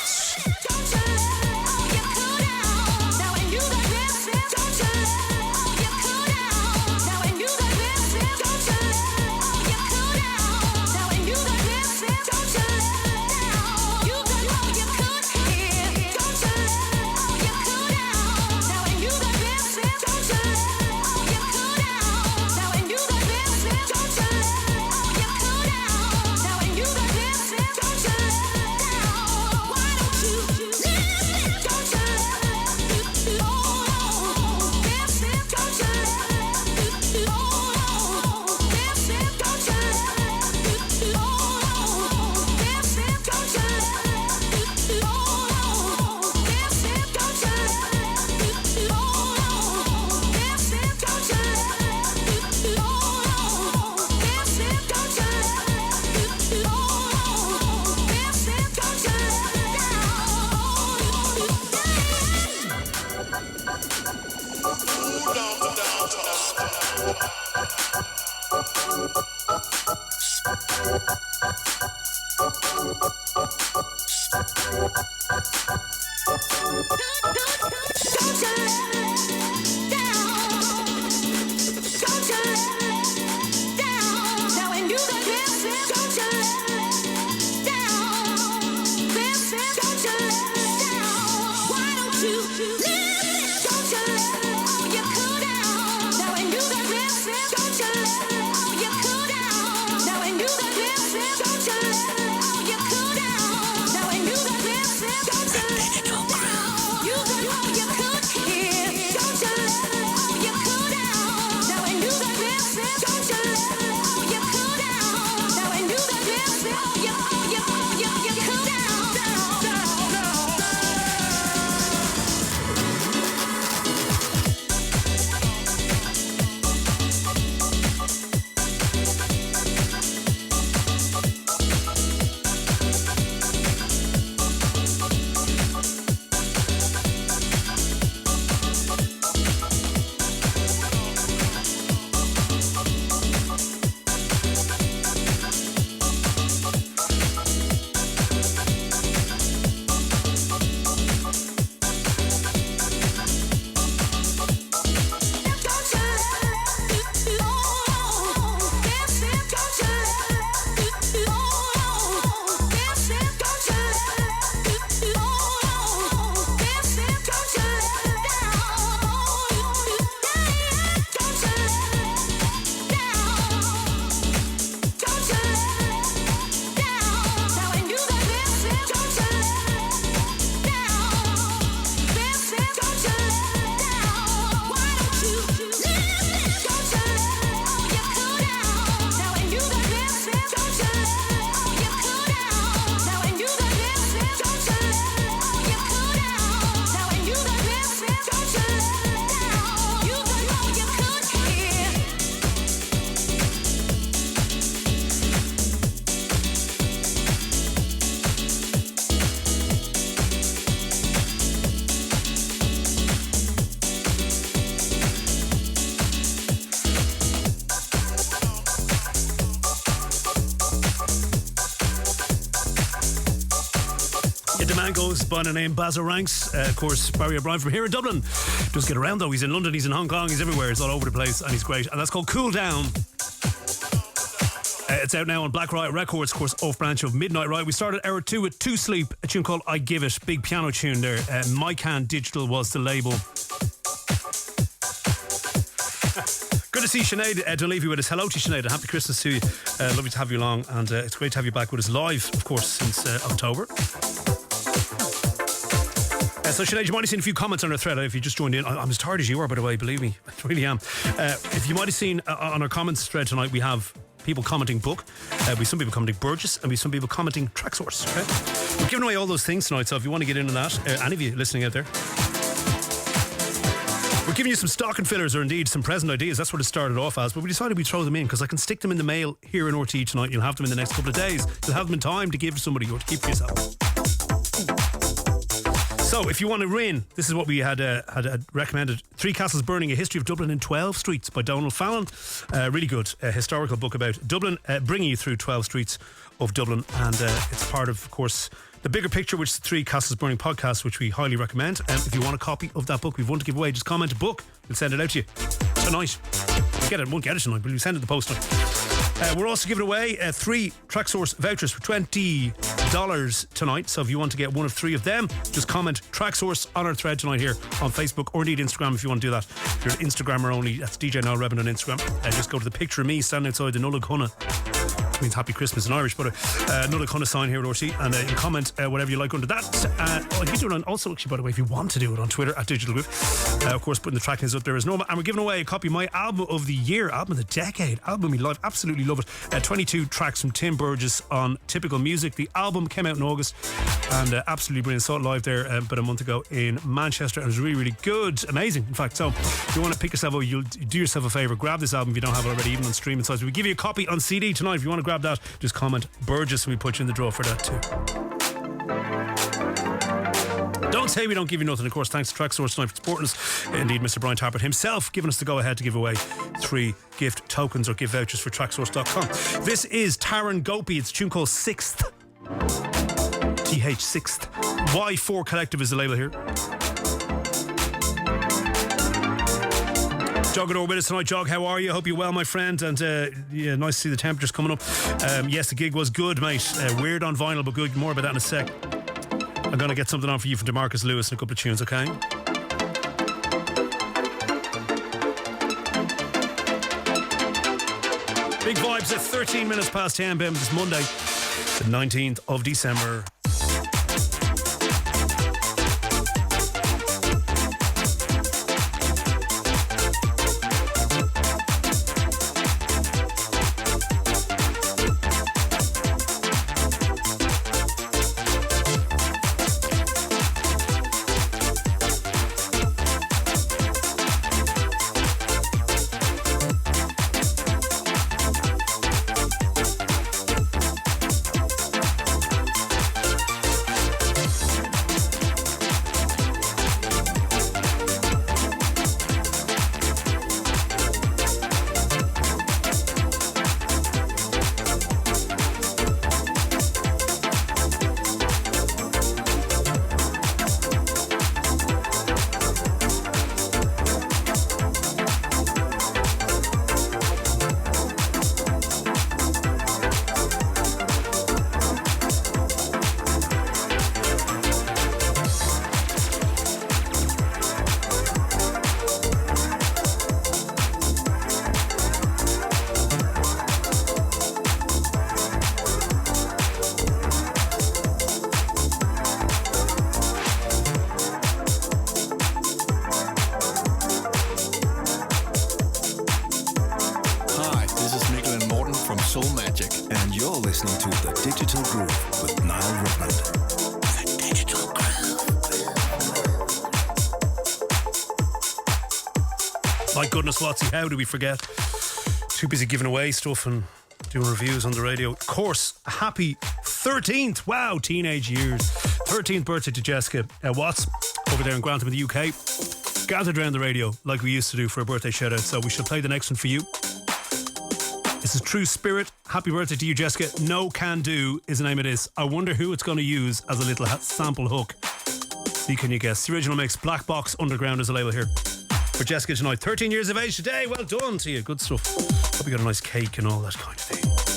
goes by the name Basil Ranks. Of course, Barry O'Brien from here in Dublin. Doesn't get around though. He's in London, he's in Hong Kong, he's everywhere. He's all over the place and he's great. And that's called Cool Down. It's out now on Black Riot Records, of course, off branch of Midnight Riot. We started hour 2 with Two Sleep, a tune called I Give It, big piano tune there. MyCan Digital was the label. Good to see Sinead Dunleavy with us. Hello to Sinead, happy Christmas to you. Lovely to have you along, and it's great to have you back with us live, of course, since October. So Sinead, you might have seen a few comments on our thread if you just joined in. I'm as tired as you are, by the way, believe me, I really am. If you might have seen on our comments thread tonight, we have people commenting book, we some people commenting Burgess, and we some people commenting track source. Okay? We're giving away all those things tonight, so if you want to get in on that, any of you listening out there, we're giving you some stocking fillers, or indeed some present ideas. That's what it started off as, but we decided we'd throw them in because I can stick them in the mail here in RTE tonight. You'll have them in the next couple of days. You'll have them in time to give to somebody or to keep for yourself. So if you want to win, this is what we had recommended. Three Castles Burning, A History of Dublin in 12 Streets by Donald Fallon. Really good historical book about Dublin, bringing you through 12 streets of Dublin. And it's part of course, the bigger picture, which is the Three Castles Burning podcast, which we highly recommend. If you want a copy of that book, we've one to give away. Just comment a book. We'll send it out to you tonight. Won't get it tonight, but we'll send it the post tonight. We're also giving away 3 Track Source vouchers for $20 tonight. So if you want to get one of 3 of them, just comment Track Source on our thread tonight here on Facebook, or indeed Instagram if you want to do that. If you're an Instagrammer only, that's DJ Niall Redmond on Instagram. Just go to the picture of me standing outside the Nulla Cunna. Means Happy Christmas in Irish, but another kind of sign here at RT, and you can comment whatever you like under that. You can do it on, also actually, by the way, if you want to do it on Twitter at Digital Groove, of course putting the track list up there is normal. And we're giving away a copy of my album of the year, album of the decade, album we love, absolutely love it. 22 tracks from Tim Burgess on Typical Music. The album came out in August and absolutely brilliant. Saw it live there about a month ago in Manchester, and it was really, really good, amazing in fact. So if you want to pick yourself up, you'll do yourself a favour, grab this album if you don't have it already, even on streaming sites. We give you a copy on CD tonight. If you want to grab that, just comment Burgess and we put you in the draw for that too. Don't say we don't give you nothing. Of course, thanks to Track Source tonight for supporting us. Indeed, Mr. Brian Tappert himself giving us the go ahead to give away 3 gift tokens or gift vouchers for tracksource.com. This is Taran Gopi. It's a tune called Sixth. TH Sixth. Y4 Collective is the label here. Jog with us tonight. Jog, how are you? Hope you're well, my friend. And yeah, nice to see the temperatures coming up. Yes, the gig was good, mate. Weird on vinyl, but good. More about that in a sec. I'm going to get something on for you from DeMarcus Lewis and a couple of tunes, okay? Big vibes at 13 minutes past 10 p.m. this Monday, the 19th of December. listening to The Digital Groove with Niall Redmond. The Digital Groove. My goodness, Watsy, how do we forget? Too busy giving away stuff and doing reviews on the radio. Of course, a happy 13th, wow, teenage years. 13th birthday to Jessica Watts over there in Grantham in the UK. Gathered around the radio like we used to do for a birthday shout out. So we shall play the next one for you. This is True Spirit. Happy birthday to you, Jessica. No Can Do is the name of this. I wonder who it's going to use as a little sample hook. See, can you guess? The original mix, Black Box Underground is the label here for Jessica tonight. 13 years of age today. Well done to you. Good stuff. Hope you got a nice cake and all that kind of thing.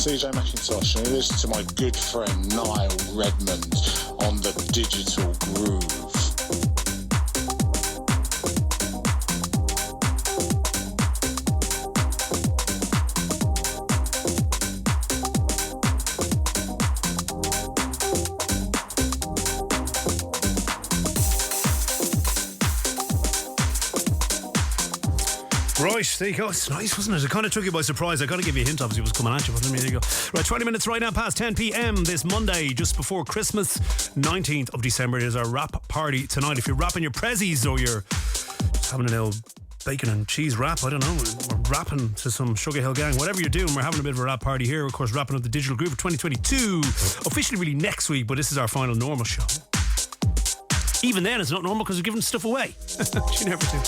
CJ McIntosh, and you listen to my good friend Niall Redmond on the Digital Groove. Right, there you go. It's nice, wasn't it? It kind of took you by surprise. I got to give you a hint, obviously, it was coming at you. But there you go. Right, 20 minutes right now past 10 p.m. this Monday, just before Christmas, 19th of December. It is our wrap party tonight. If you're wrapping your prezzies or you're having a little bacon and cheese wrap, I don't know, we're rapping to some Sugar Hill Gang, whatever you're doing, we're having a bit of a rap party here. Of course, wrapping up the Digital Groove of 2022. Officially really next week, but this is our final normal show. Even then, it's not normal because we're giving stuff away. You never do.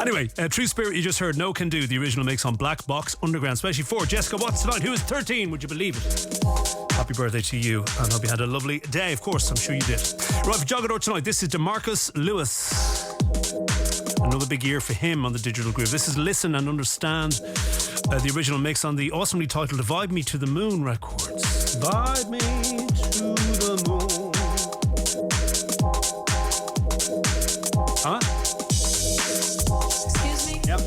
Anyway, True Spirit, you just heard No Can Do, the original mix on Black Box Underground, especially for Jessica Watts tonight, who is 13, would you believe it? Happy birthday to you, and hope you had a lovely day, of course, I'm sure you did. Right, for Jogador tonight, this is DeMarcus Lewis. Another big year for him on the Digital Groove. This is Listen and Understand, the original mix on the awesomely titled Vibe Me to the Moon Records. Vibe Me to the Moon. Huh? Excuse me? Yep.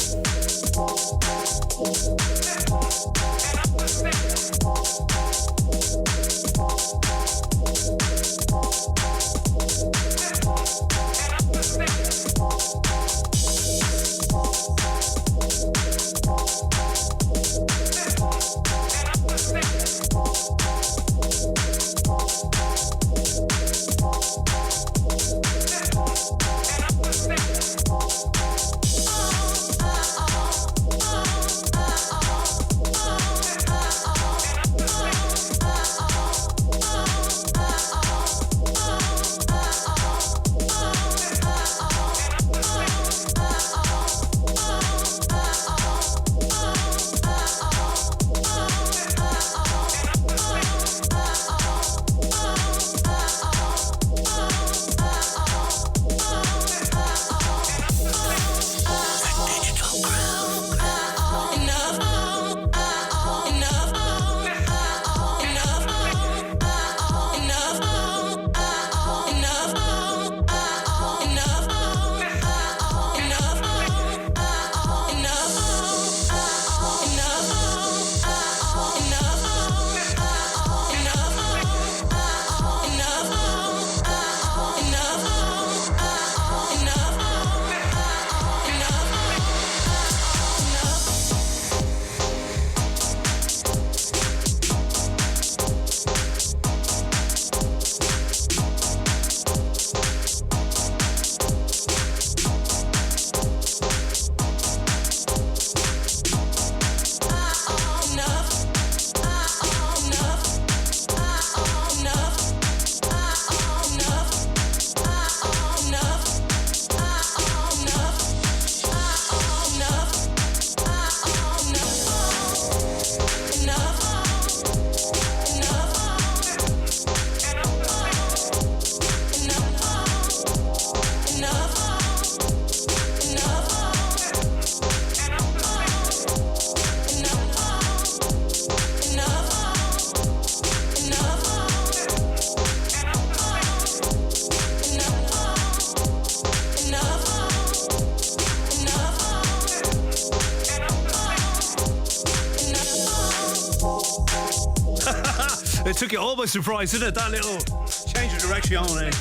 It took you all by surprise, didn't it? That little change of direction, eh?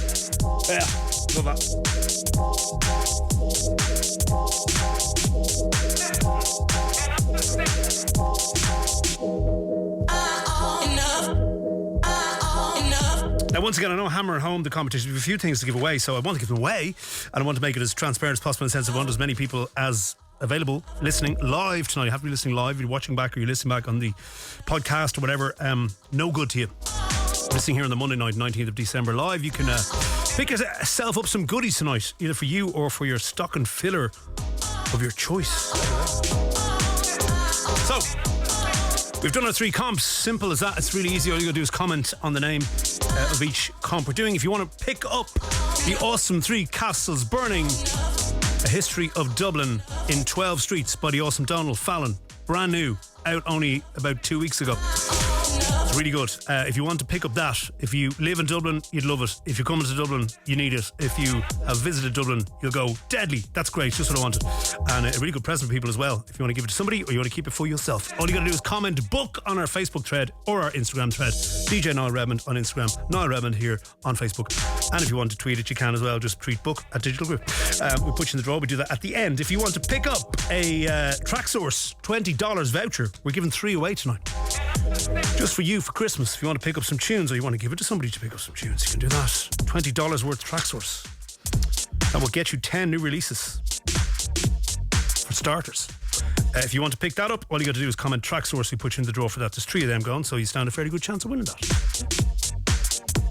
Yeah, love that. Now, once again, I know hammer home the competition. We have a few things to give away, so I want to give them away, and I want to make it as transparent as possible in the sense of I want as many people as available listening live tonight. You have to be listening live. If you're watching back or you're listening back on the podcast or whatever, no good to you. Listening here on the Monday night, 19th of December live, you can pick yourself up some goodies tonight, either for you or for your stocking filler of your choice. So, we've done our 3 comps. Simple as that. It's really easy. All you got to do is comment on the name of each comp we're doing. If you want to pick up the awesome 3 Castles Burning, A History of Dublin in 12 Streets by the awesome Donald Fallon. Brand new, out only about 2 weeks ago. It's really good. If you want to pick up that, if you live in Dublin, you'd love it. If you're coming to Dublin, you need it. If you have visited Dublin, you'll go, deadly, that's great, just what I wanted. And a really good present for people as well. If you want to give it to somebody or you want to keep it for yourself, all you got to do is comment book on our Facebook thread or our Instagram thread. DJ Niall Redmond on Instagram, Niall Redmond here on Facebook. And if you want to tweet it, you can as well. Just tweet book at Digital Group. We put you in the draw. We do that at the end. If you want to pick up a Tracksource $20 voucher, we're giving 3 away tonight. Just for you for Christmas. If you want to pick up some tunes or you want to give it to somebody to pick up some tunes, you can do that. $20 worth of Tracksource. That will get you 10 new releases. For starters. If you want to pick that up, all you got to do is comment Tracksource. We put you in the draw for that. There's 3 of them going, so you stand a fairly good chance of winning that.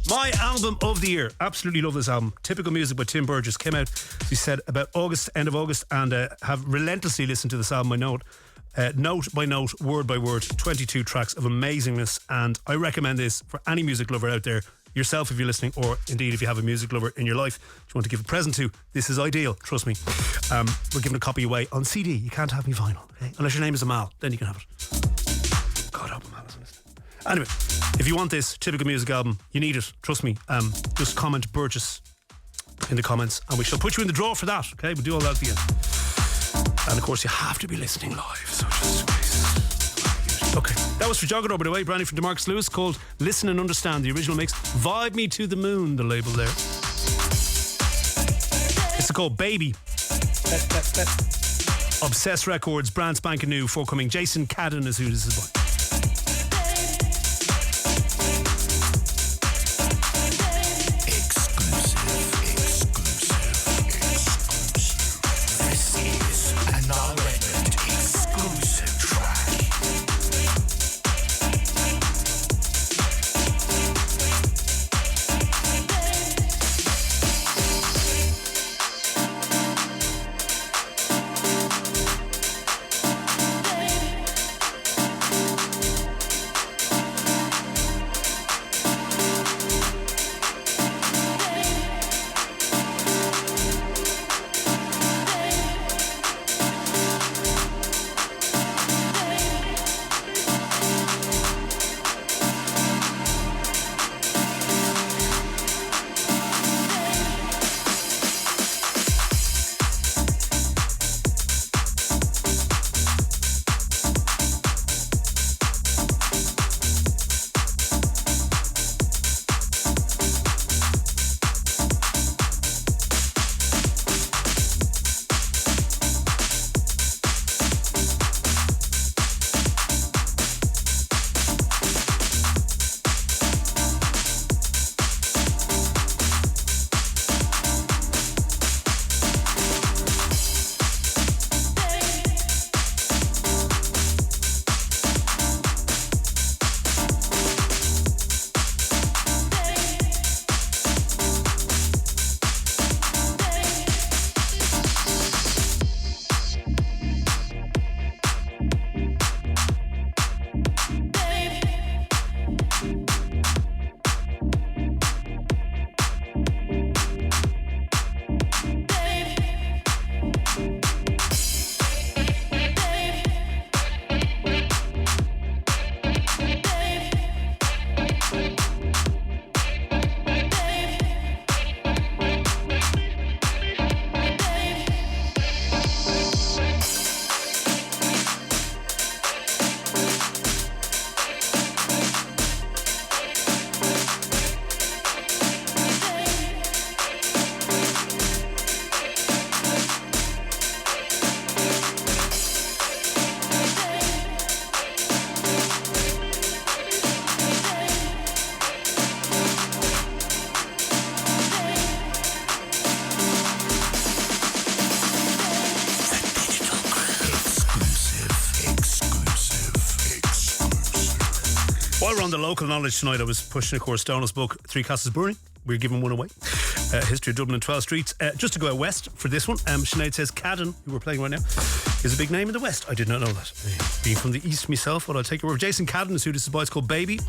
My album of the year. Absolutely love this album. Typical Music by Tim Burgess. Came out, as you said, about end of August, and have relentlessly listened to this album. I know it. Note by note, word by word, 22 tracks of amazingness, and I recommend this for any music lover out there, yourself if you're listening, or indeed if you have a music lover in your life you want to give a present to. This is ideal, trust me. We're giving a copy away on CD. You can't have me vinyl, okay? Unless your name is Amal, then you can have it. God, I hope Amal isn't listening. Anyway, if you want this Typical Music album, you need it, trust me. Just comment Burgess in the comments and we shall put you in the draw for that, okay? We'll do all that at the end. And of course you have to be listening live, so just okay, that was for Jogger, by the way, brand new from DeMarcus Lewis, called Listen and Understand, the original mix. Vibe Me to the Moon, the label there. It's called Baby. Obsessed Records, brand spanking new, forthcoming. Jason Cadden is who this is by. While we're on the local knowledge tonight, I was pushing, of course, Donald's book, Three Castles Brewing. We're giving one away. History of Dublin and 12 Streets. Just to go out west for this one, Sinead says Cadden, who we're playing right now, is a big name in the west. I did not know that. Being from the east myself, well, I'll take your word. Jason Cadden is who this is by. It's called Baby.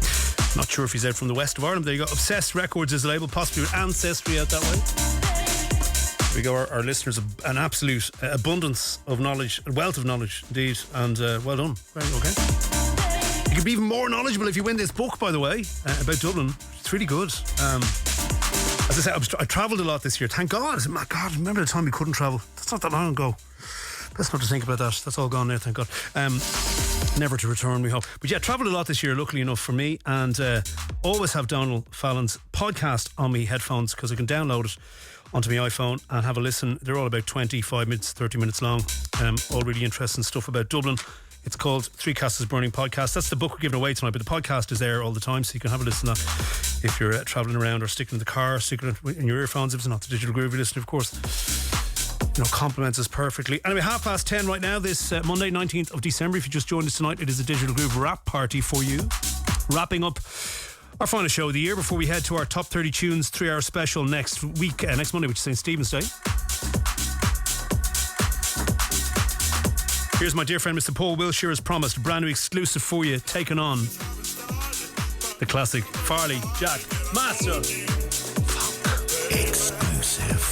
Not sure if he's out from the west of Ireland. There you go. Obsessed Records is the label, possibly with ancestry out that way. Here we go. Our listeners, an absolute abundance of knowledge, a wealth of knowledge, indeed. And well done. Great, okay. You could be even more knowledgeable if you win this book, by the way, about Dublin. It's really good. As I said, I travelled a lot this year. Thank God. My God, remember the time we couldn't travel? That's not that long ago. Let's not to think about that. That's all gone now, thank God. Never to return, we hope. But yeah, travelled a lot this year, luckily enough for me, and always have Donald Fallon's podcast on my headphones because I can download it onto my iPhone and have a listen. They're all about 25 minutes, 30 minutes long. All really interesting stuff about Dublin. It's called Three Castles Burning Podcast. That's the book we're giving away tonight, but the podcast is there all the time, so you can have a listen to that if you're travelling around or sticking in the car, sticking it in your earphones if it's not the Digital Groove you're listening, of course. You know, complements us perfectly. Anyway, 10:30 right now, this Monday, 19th of December. If you just joined us tonight, it is a Digital Groove wrap party for you. Wrapping up our final show of the year before we head to our top 30 tunes 3-hour special next week, next Monday, which is St. Stephen's Day. Here's my dear friend Mr. Paul Wilshire as promised, a brand new exclusive for you, taking on the classic Farley Jack Master. Exclusive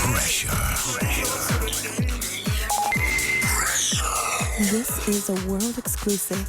pressure. This is a world exclusive.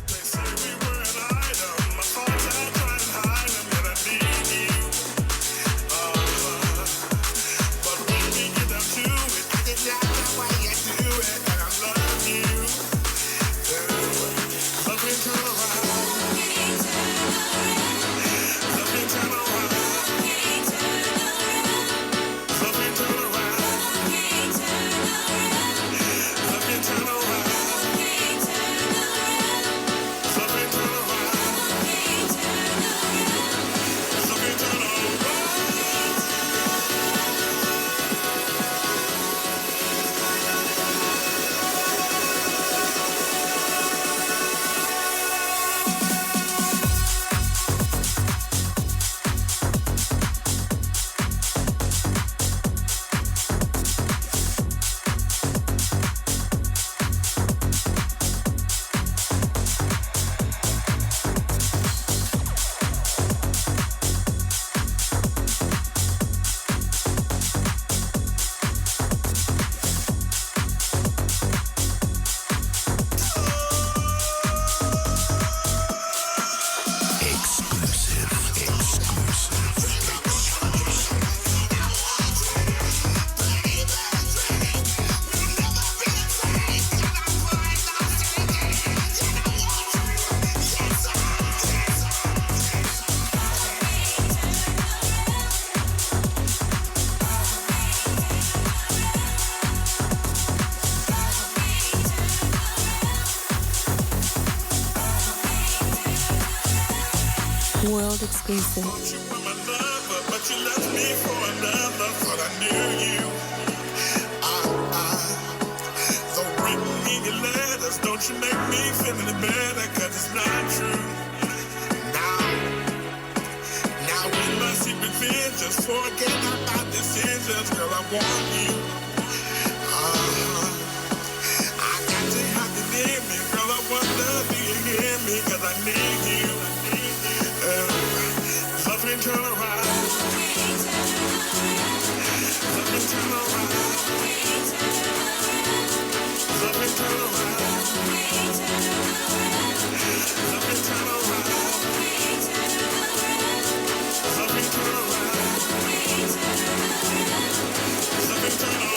World exclusive. But you left me for another, thought I knew you. Though written in your letters, don't you make me feel any better, cause it's not true. Now in my secret visions, forget about decisions, girl, I want you. I got to have you near me, girl, I wonder, do you hear me, cause I need you. Love me turn around. Love me turn around. Love me turn around. Love me turn around. Love me turn around. Love me turn around.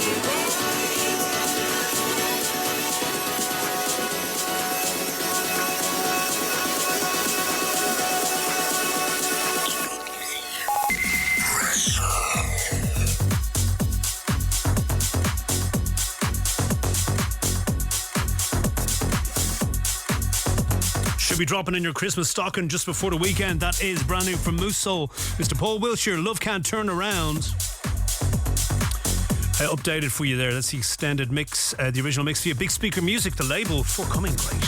Should be dropping in your Christmas stocking just before the weekend. That is brand new from Moose Soul, Mr. Paul Wilshire, Love Can't Turn Around. Updated for you there. That's the extended mix, the original mix via Big Speaker Music, the label, forthcoming. Great.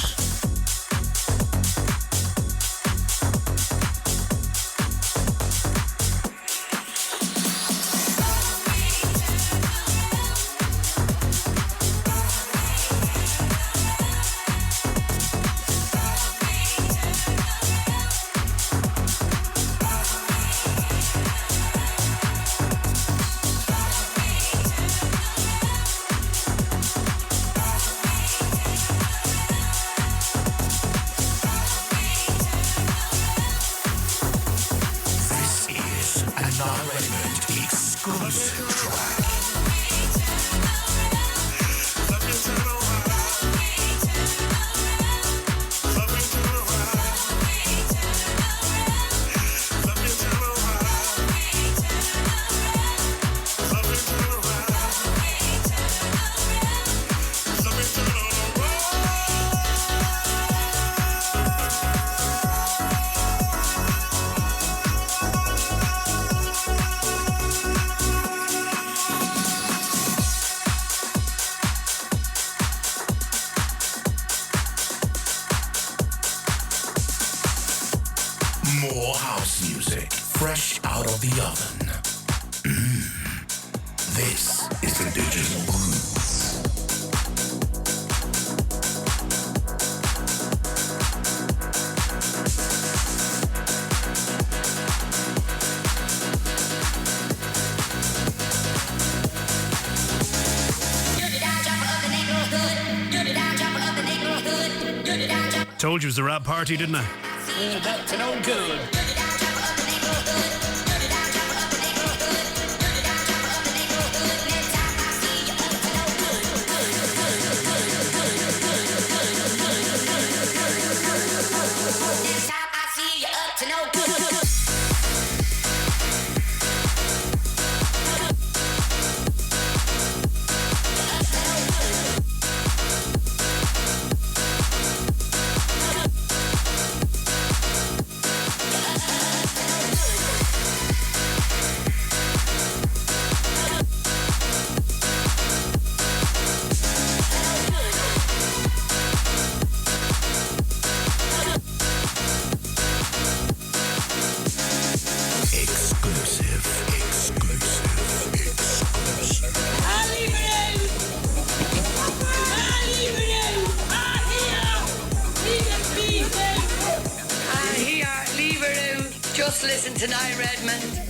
Soulful house music, fresh out of the oven. This is the Digital Groove. Told you it was a rap party, didn't I? Up to no good. Listen to Niall Redmond.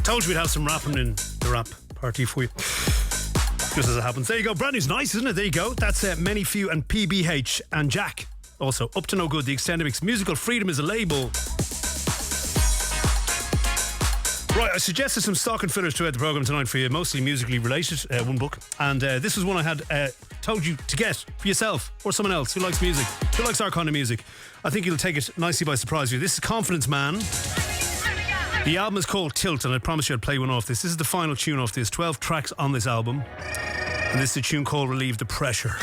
Told you we'd have some rapping in the rap party for you. Just as it happens. There you go. Brand new's nice, isn't it? There you go. That's Many Few and PBH and Jack. Also, Up to No Good, the extended mix. Musical Freedom is a label. Right, I suggested some stocking fillers throughout the programme tonight for you, mostly musically related, one book. And this was one I had told you to get for yourself or someone else who likes music, who likes our kind of music. I think you'll take it nicely by surprise for you. This is Confidence Man. The album is called Tilt, and I promised you I'd play one off this. This is the final tune off this. 12 tracks on this album. And this is a tune called Relieve the Pressure.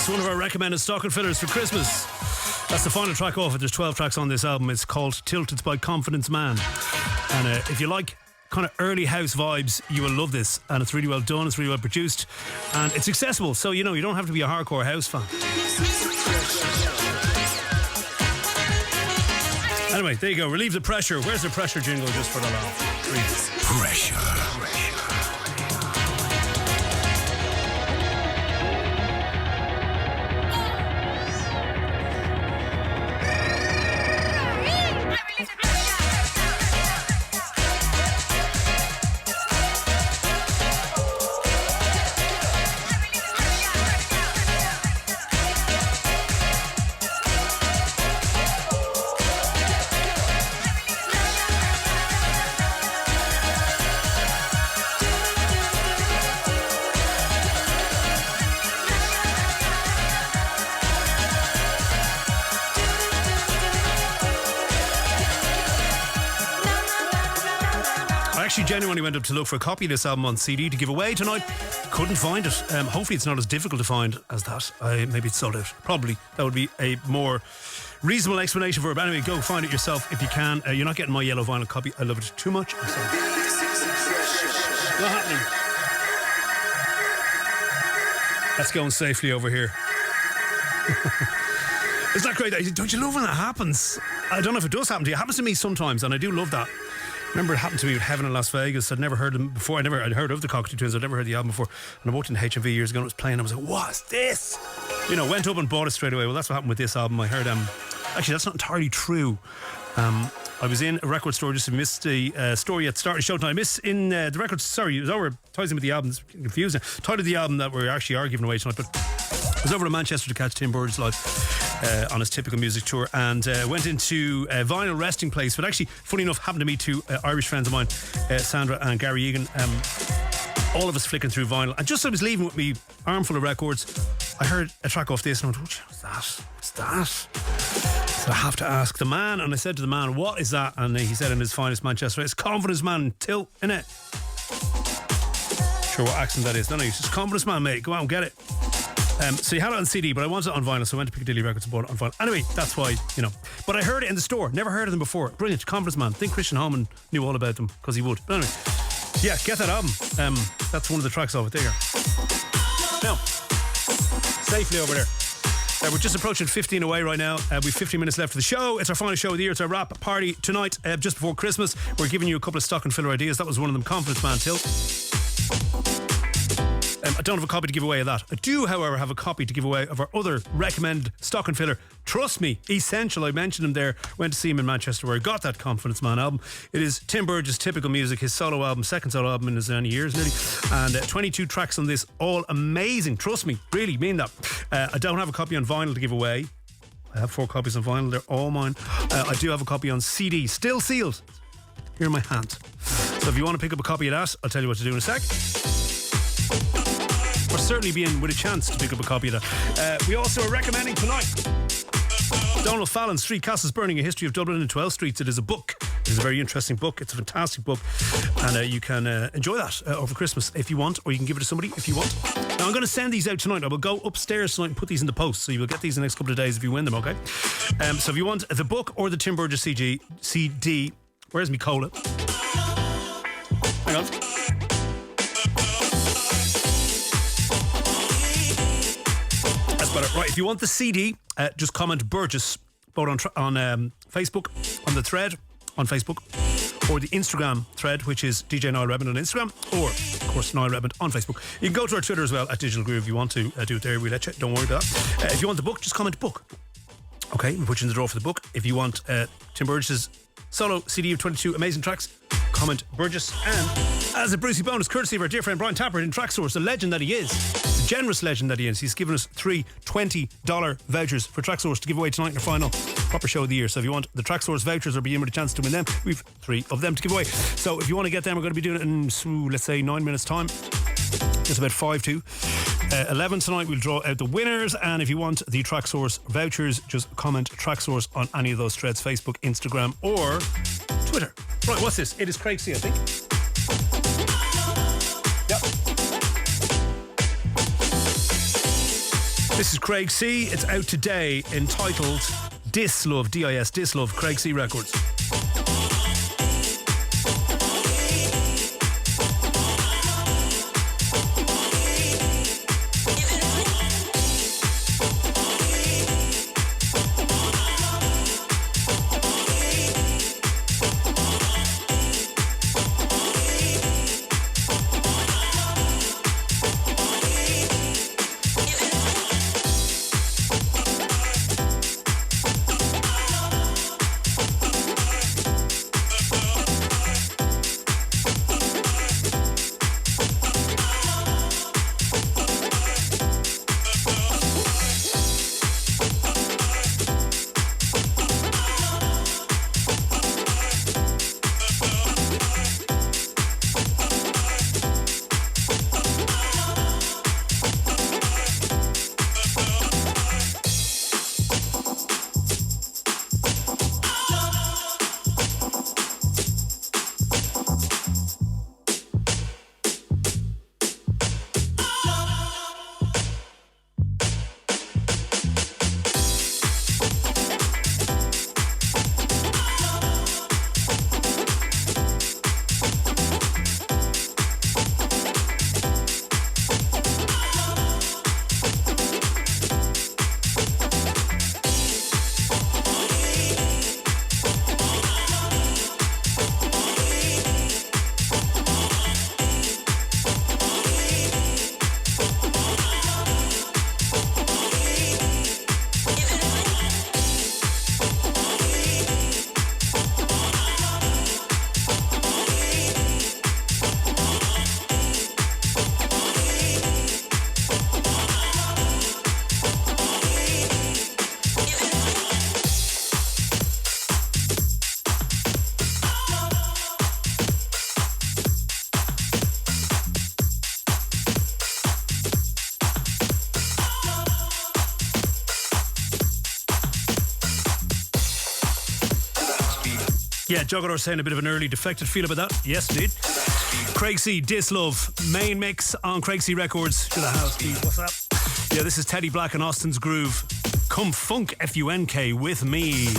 It's one of our recommended stocking fillers for Christmas. That's the final track off it. There's 12 tracks on this album. It's called Tilted by Confidence Man. And if you like kind of early house vibes, you will love this. And it's really well done, it's really well produced, and it's accessible. So, you know, you don't have to be a hardcore house fan. Anyway, there you go. Relieve the pressure. Where's the pressure jingle just for the laugh? Pressure. Genuinely went up to look for a copy of this album on CD to give away tonight. Couldn't find it. Hopefully it's not as difficult to find as that. Maybe it's sold out. Probably. That would be a more reasonable explanation for it. But anyway, go find it yourself if you can. You're not getting my yellow vinyl copy. I love it too much. I'm sorry. Not happening. That's going safely over here. Isn't that great? Don't you love when that happens? I don't know if it does happen to you. It happens to me sometimes, and I do love that. Remember, it happened to me with Heaven in Las Vegas. I'd never heard them before. I'd heard of the Cockatoo Twins. I'd never heard the album before. And I walked in HMV years ago and it was playing. I was like, what's this? You know, went up and bought it straight away. Well, that's what happened with this album. I heard, actually, that's not entirely true. I was in a record store, just missed the story at start of showtime. I missed in the record, sorry, it was over, ties in with the album, it's confusing. Title of the album that we actually are giving away tonight, but I was over to Manchester to catch Tim Burridge live on his typical music tour, and went into a vinyl resting place. But actually, funny enough, happened to meet two Irish friends of mine, Sandra and Gary Egan. All of us flicking through vinyl, and just as I was leaving with me armful of records, I heard a track off this, and I went, what's that? What's that? So I have to ask the man, and I said to the man, what is that? And he said in his finest Manchester, it's Confidence Man, Tilt, innit? Sure what accent that is. No, he's just Confidence Man, mate. Go out and get it. So you had it on CD, but I wanted it on vinyl, so I went to Piccadilly Records and bought it on vinyl. Anyway, that's why, you know. But I heard it in the store. Never heard of them before. Brilliant. Confidence Man. I think Christian Holman knew all about them, because he would. But anyway, yeah, get that album. That's one of the tracks of it. There you go. Now, safely over there. We're just approaching 15 away right now. We've 15 minutes left for the show. It's our final show of the year. It's our wrap party tonight, just before Christmas. We're giving you a couple of stock and filler ideas. That was one of them, Confidence Man, Tilt. I don't have a copy to give away of that. I do, however, have a copy to give away of our other recommended stock and filler. Trust me, essential. I mentioned him there. Went to see him in Manchester where I got that Confidence Man album. It is Tim Burridge's typical music, his solo album, second solo album in as many years nearly. And 22 tracks on this, all amazing. Trust me, really mean that. I don't have a copy on vinyl to give away. I have 4 copies on vinyl. They're all mine. I do have a copy on CD, still sealed. Here in my hand. So if you want to pick up a copy of that, I'll tell you what to do in a sec. Or certainly be in with a chance to pick up a copy of that. We also are recommending tonight Donald Fallon's Street Castles Burning, A History of Dublin and 12 Streets. It is a book. It is a very interesting book. It's a fantastic book. And you can enjoy that over Christmas if you want, or you can give it to somebody if you want. Now, I'm going to send these out tonight. I will go upstairs tonight and put these in the post, so you will get these in the next couple of days if you win them, okay? So if you want the book or the Tim Burridge CD, where's me cola? Hang on. Right, if you want the CD, just comment Burgess both on Facebook, on the thread on Facebook, or the Instagram thread, which is DJ Niall Redmond on Instagram, or of course Niall Redmond on Facebook. You can go to our Twitter as well at Digital Groove if you want to do it there. We'll let you. Don't worry about that. If you want the book, just comment book. Okay, we'll put you in the draw for the book. If you want Tim Burridge's solo CD of 22 amazing tracks, comment Burgess. And as a Brucey bonus, courtesy of our dear friend Brian Tappert in Tracksource, the legend that he is, the generous legend that he is, he's given us 3 $20 vouchers for Tracksource to give away tonight in our final proper show of the year. So if you want the Tracksource vouchers or be in with a chance to win them, we've 3 of them to give away. So if you want to get them, we're going to be doing it in, let's say, 9 minutes time. It's about 5 to 11 tonight. We'll draw out the winners, and if you want the Tracksource vouchers, just comment Tracksource on any of those threads, Facebook, Instagram or Twitter. Right, what's this? It is Craig C, I think. Yep. This is Craig C. It's out today, entitled Dis Love, D-I-S, Dis Love, Craig C Records. Yeah, Juggler saying a bit of an early defected feel about that. Yes, indeed. Craig C, Dis Love, main mix on Craig C Records. To the house, Steve. What's up? Yeah, this is Teddy Black and Austin's Groove. Come funk, F-U-N-K, with me.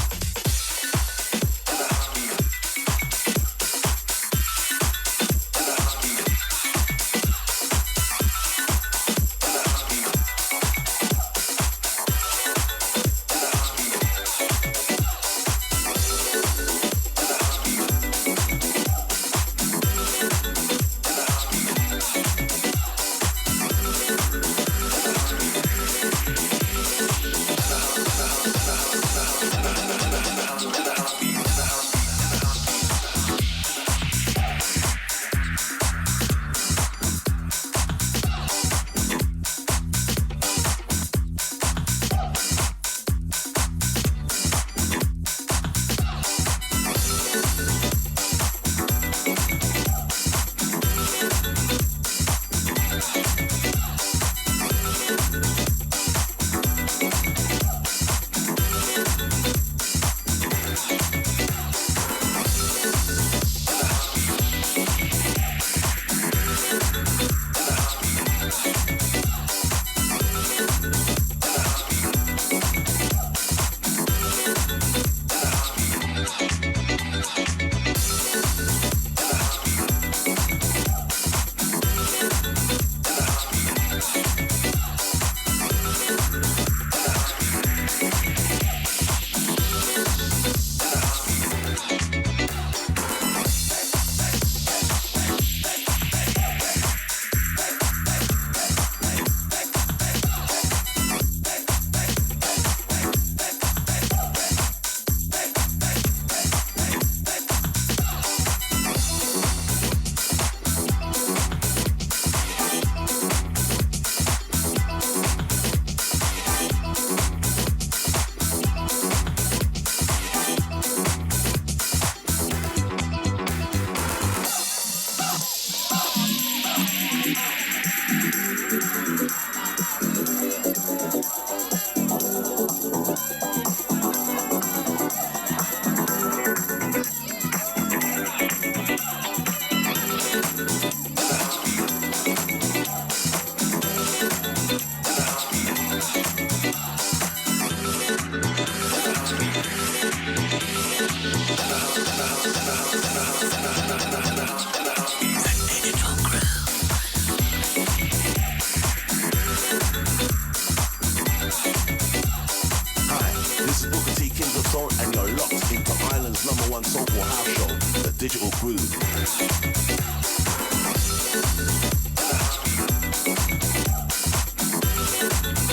Soul, and you're locked into Ireland's #1 soulful house show, The Digital Groove.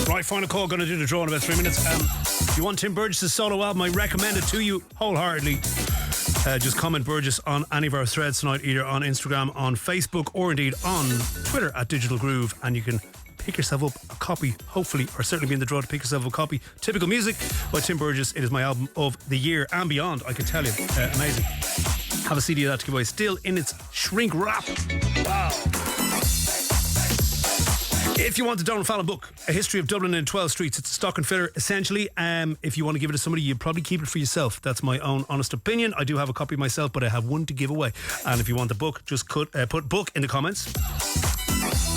Right, final call, going to do the draw in about 3 minutes. If you want Tim Burgess' solo album, I recommend it to you wholeheartedly. Just comment Burgess on any of our threads tonight, either on Instagram, on Facebook, or indeed on Twitter at Digital Groove, and you can pick yourself up a copy, hopefully, or certainly be in the draw to pick yourself up a copy. Typical Music by Tim Burgess. It is my album of the year and beyond, I can tell you. Amazing. Have a CD of that to give away, still in its shrink wrap. Wow. If you want to download Fallon book, A History of Dublin in 12 Streets, it's a stock and filler, essentially. If you want to give it to somebody, you'd probably keep it for yourself. That's my own honest opinion. I do have a copy myself, but I have one to give away. And if you want the book, just put book in the comments.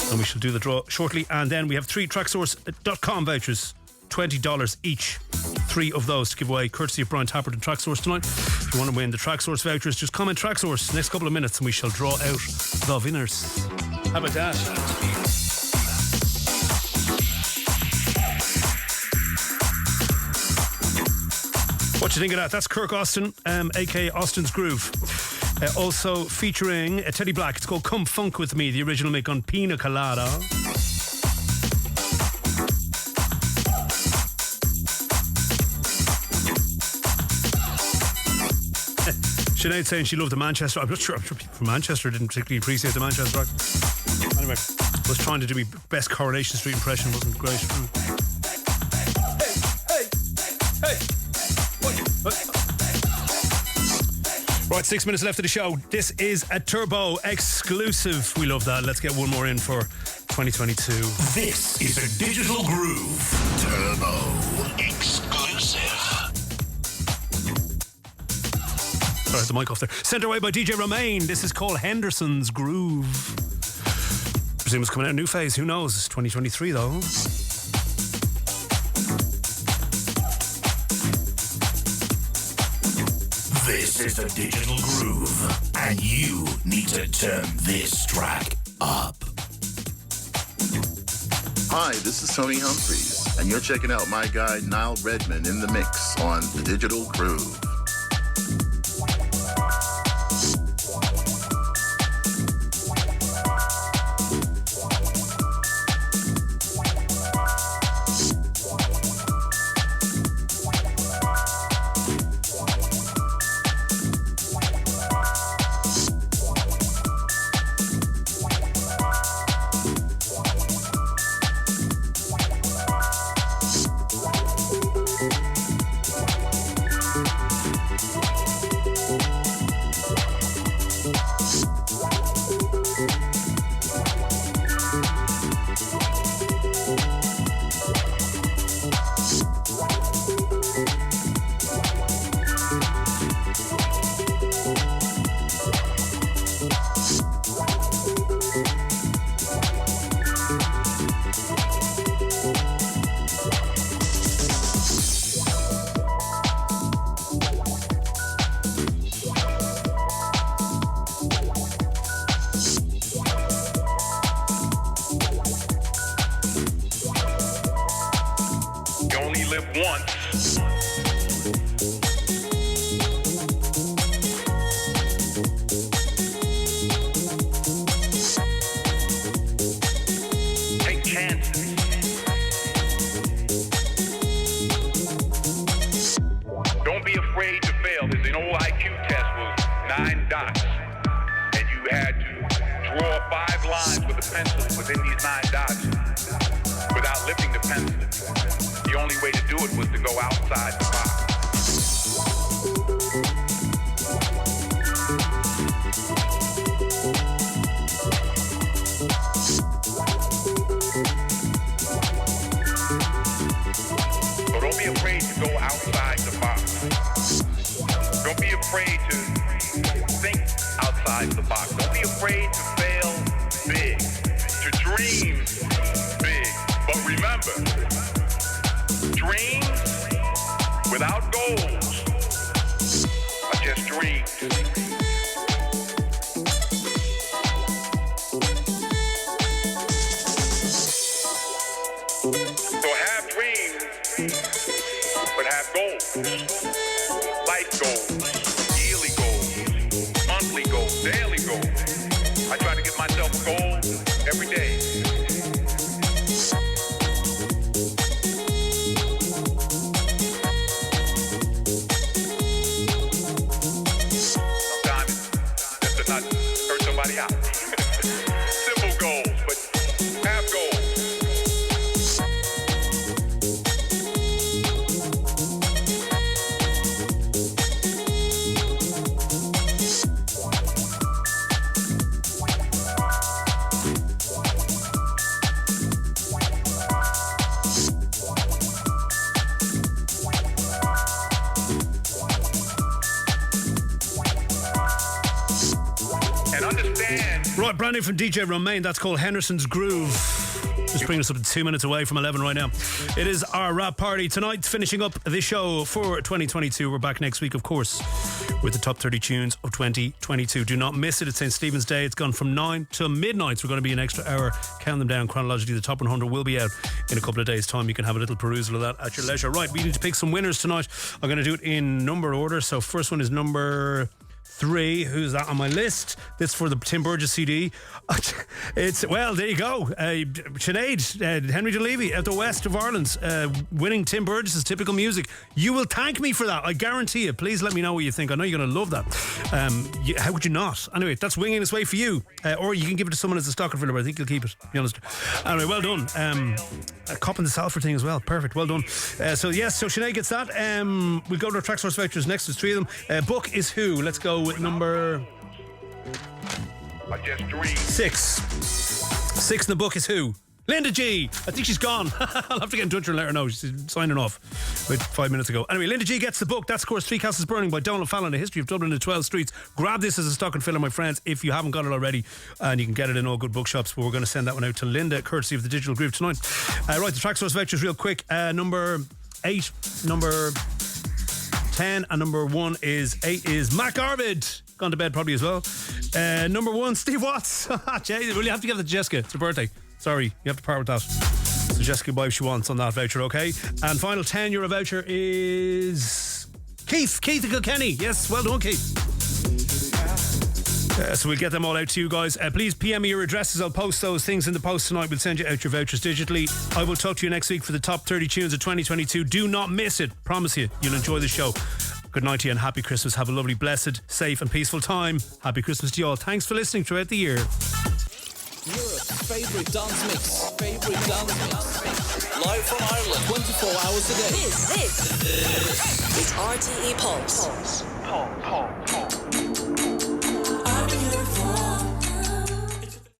And we shall do the draw shortly. And then we have 3 tracksource.com vouchers, $20 each. 3 of those to give away, courtesy of Brian Tappert and Tracksource tonight. If you want to win the Tracksource vouchers, just comment Tracksource next couple of minutes and we shall draw out the winners. How about that? What do you think of that? That's Kirk Austin, aka Austin's Groove. Also featuring Teddy Black. It's called Come Funk With Me, the original make on Pina Colada. Sinead saying she loved the Manchester. I'm not sure people from Manchester didn't particularly appreciate the Manchester rock. Anyway, I was trying to do my best Coronation Street impression, wasn't great. Hey! Right, 6 minutes left of the show. This is a Turbo exclusive. We love that. Let's get one more in for 2022. This is a Digital Groove Turbo exclusive. Sorry, the mic off there. Sent away by DJ Romaine. This is called Henderson's Groove. Presume it's coming out a new phase. Who knows? It's 2023 though. This is the Digital Groove, and you need to turn this track up. Hi, this is Tony Humphries, and you're checking out my guy Niall Redmond in the mix on the Digital Groove. Right, brand new from DJ Romain. That's called Henderson's Groove. Just bringing us up to 2 minutes away from 11 right now. It is our rap party tonight, finishing up this show for 2022. We're back next week, of course, with the top 30 tunes of 2022. Do not miss it. It's St. Stephen's Day. It's gone from 9 till midnight. So we're going to be an extra hour. Count them down chronologically. The top 100 will be out in a couple of days' time. You can have a little perusal of that at your leisure. Right, we need to pick some winners tonight. I'm going to do it in number order. So first one is number 3. Who's that on my list? This for the Tim Burgess CD. Well, there you go. Sinead, Henry DeLevy out the west of Ireland, winning Tim Burgess's Typical Music. You will thank me for that, I guarantee you. Please let me know what you think. I know you're going to love that. How could you not? Anyway, that's winging its way for you. Or you can give it to someone as a stocking filler, but I think you'll keep it, to be honest. Anyway, well done. A cop in the Salford thing as well. Perfect, well done. So Sinead gets that. We'll go to our track source vouchers next. There's 3 of them. Book is who? Let's go with number 6. 6 in the book is who? Linda G. I think she's gone. I'll have to get in touch with her and let her know. She's signing off about 5 minutes ago. Anyway, Linda G gets the book. That's, of course, 3 Castles Burning by Donald Fallon, A History of Dublin in 12 Streets. Grab this as a stocking filler, my friends, if you haven't got it already. And you can get it in all good bookshops. But we're going to send that one out to Linda, courtesy of the Digital Groove tonight. Right, the track source vouchers real quick. Number 8, number 10, and number 8 is Mac Arvid. Gone to bed probably as well. Number 1, Steve Watts. Jay, will you have to give that to Jessica? It's her birthday. Sorry, you have to part with that. So Jessica buy if she wants on that voucher, okay? And final €10 voucher is Keith and Kilkenny. Yes, well done, Keith. So we'll get them all out to you guys. Please PM me your addresses. I'll post those things in the post tonight. We'll send you out your vouchers digitally. I will talk to you next week for the top 30 tunes of 2022. Do not miss it. Promise you, you'll enjoy the show. Good night to you and happy Christmas. Have a lovely, blessed, safe and peaceful time. Happy Christmas to you all. Thanks for listening throughout the year. Europe's favourite dance mix. Live from Ireland, 24 hours a day. This is RTE Pulse.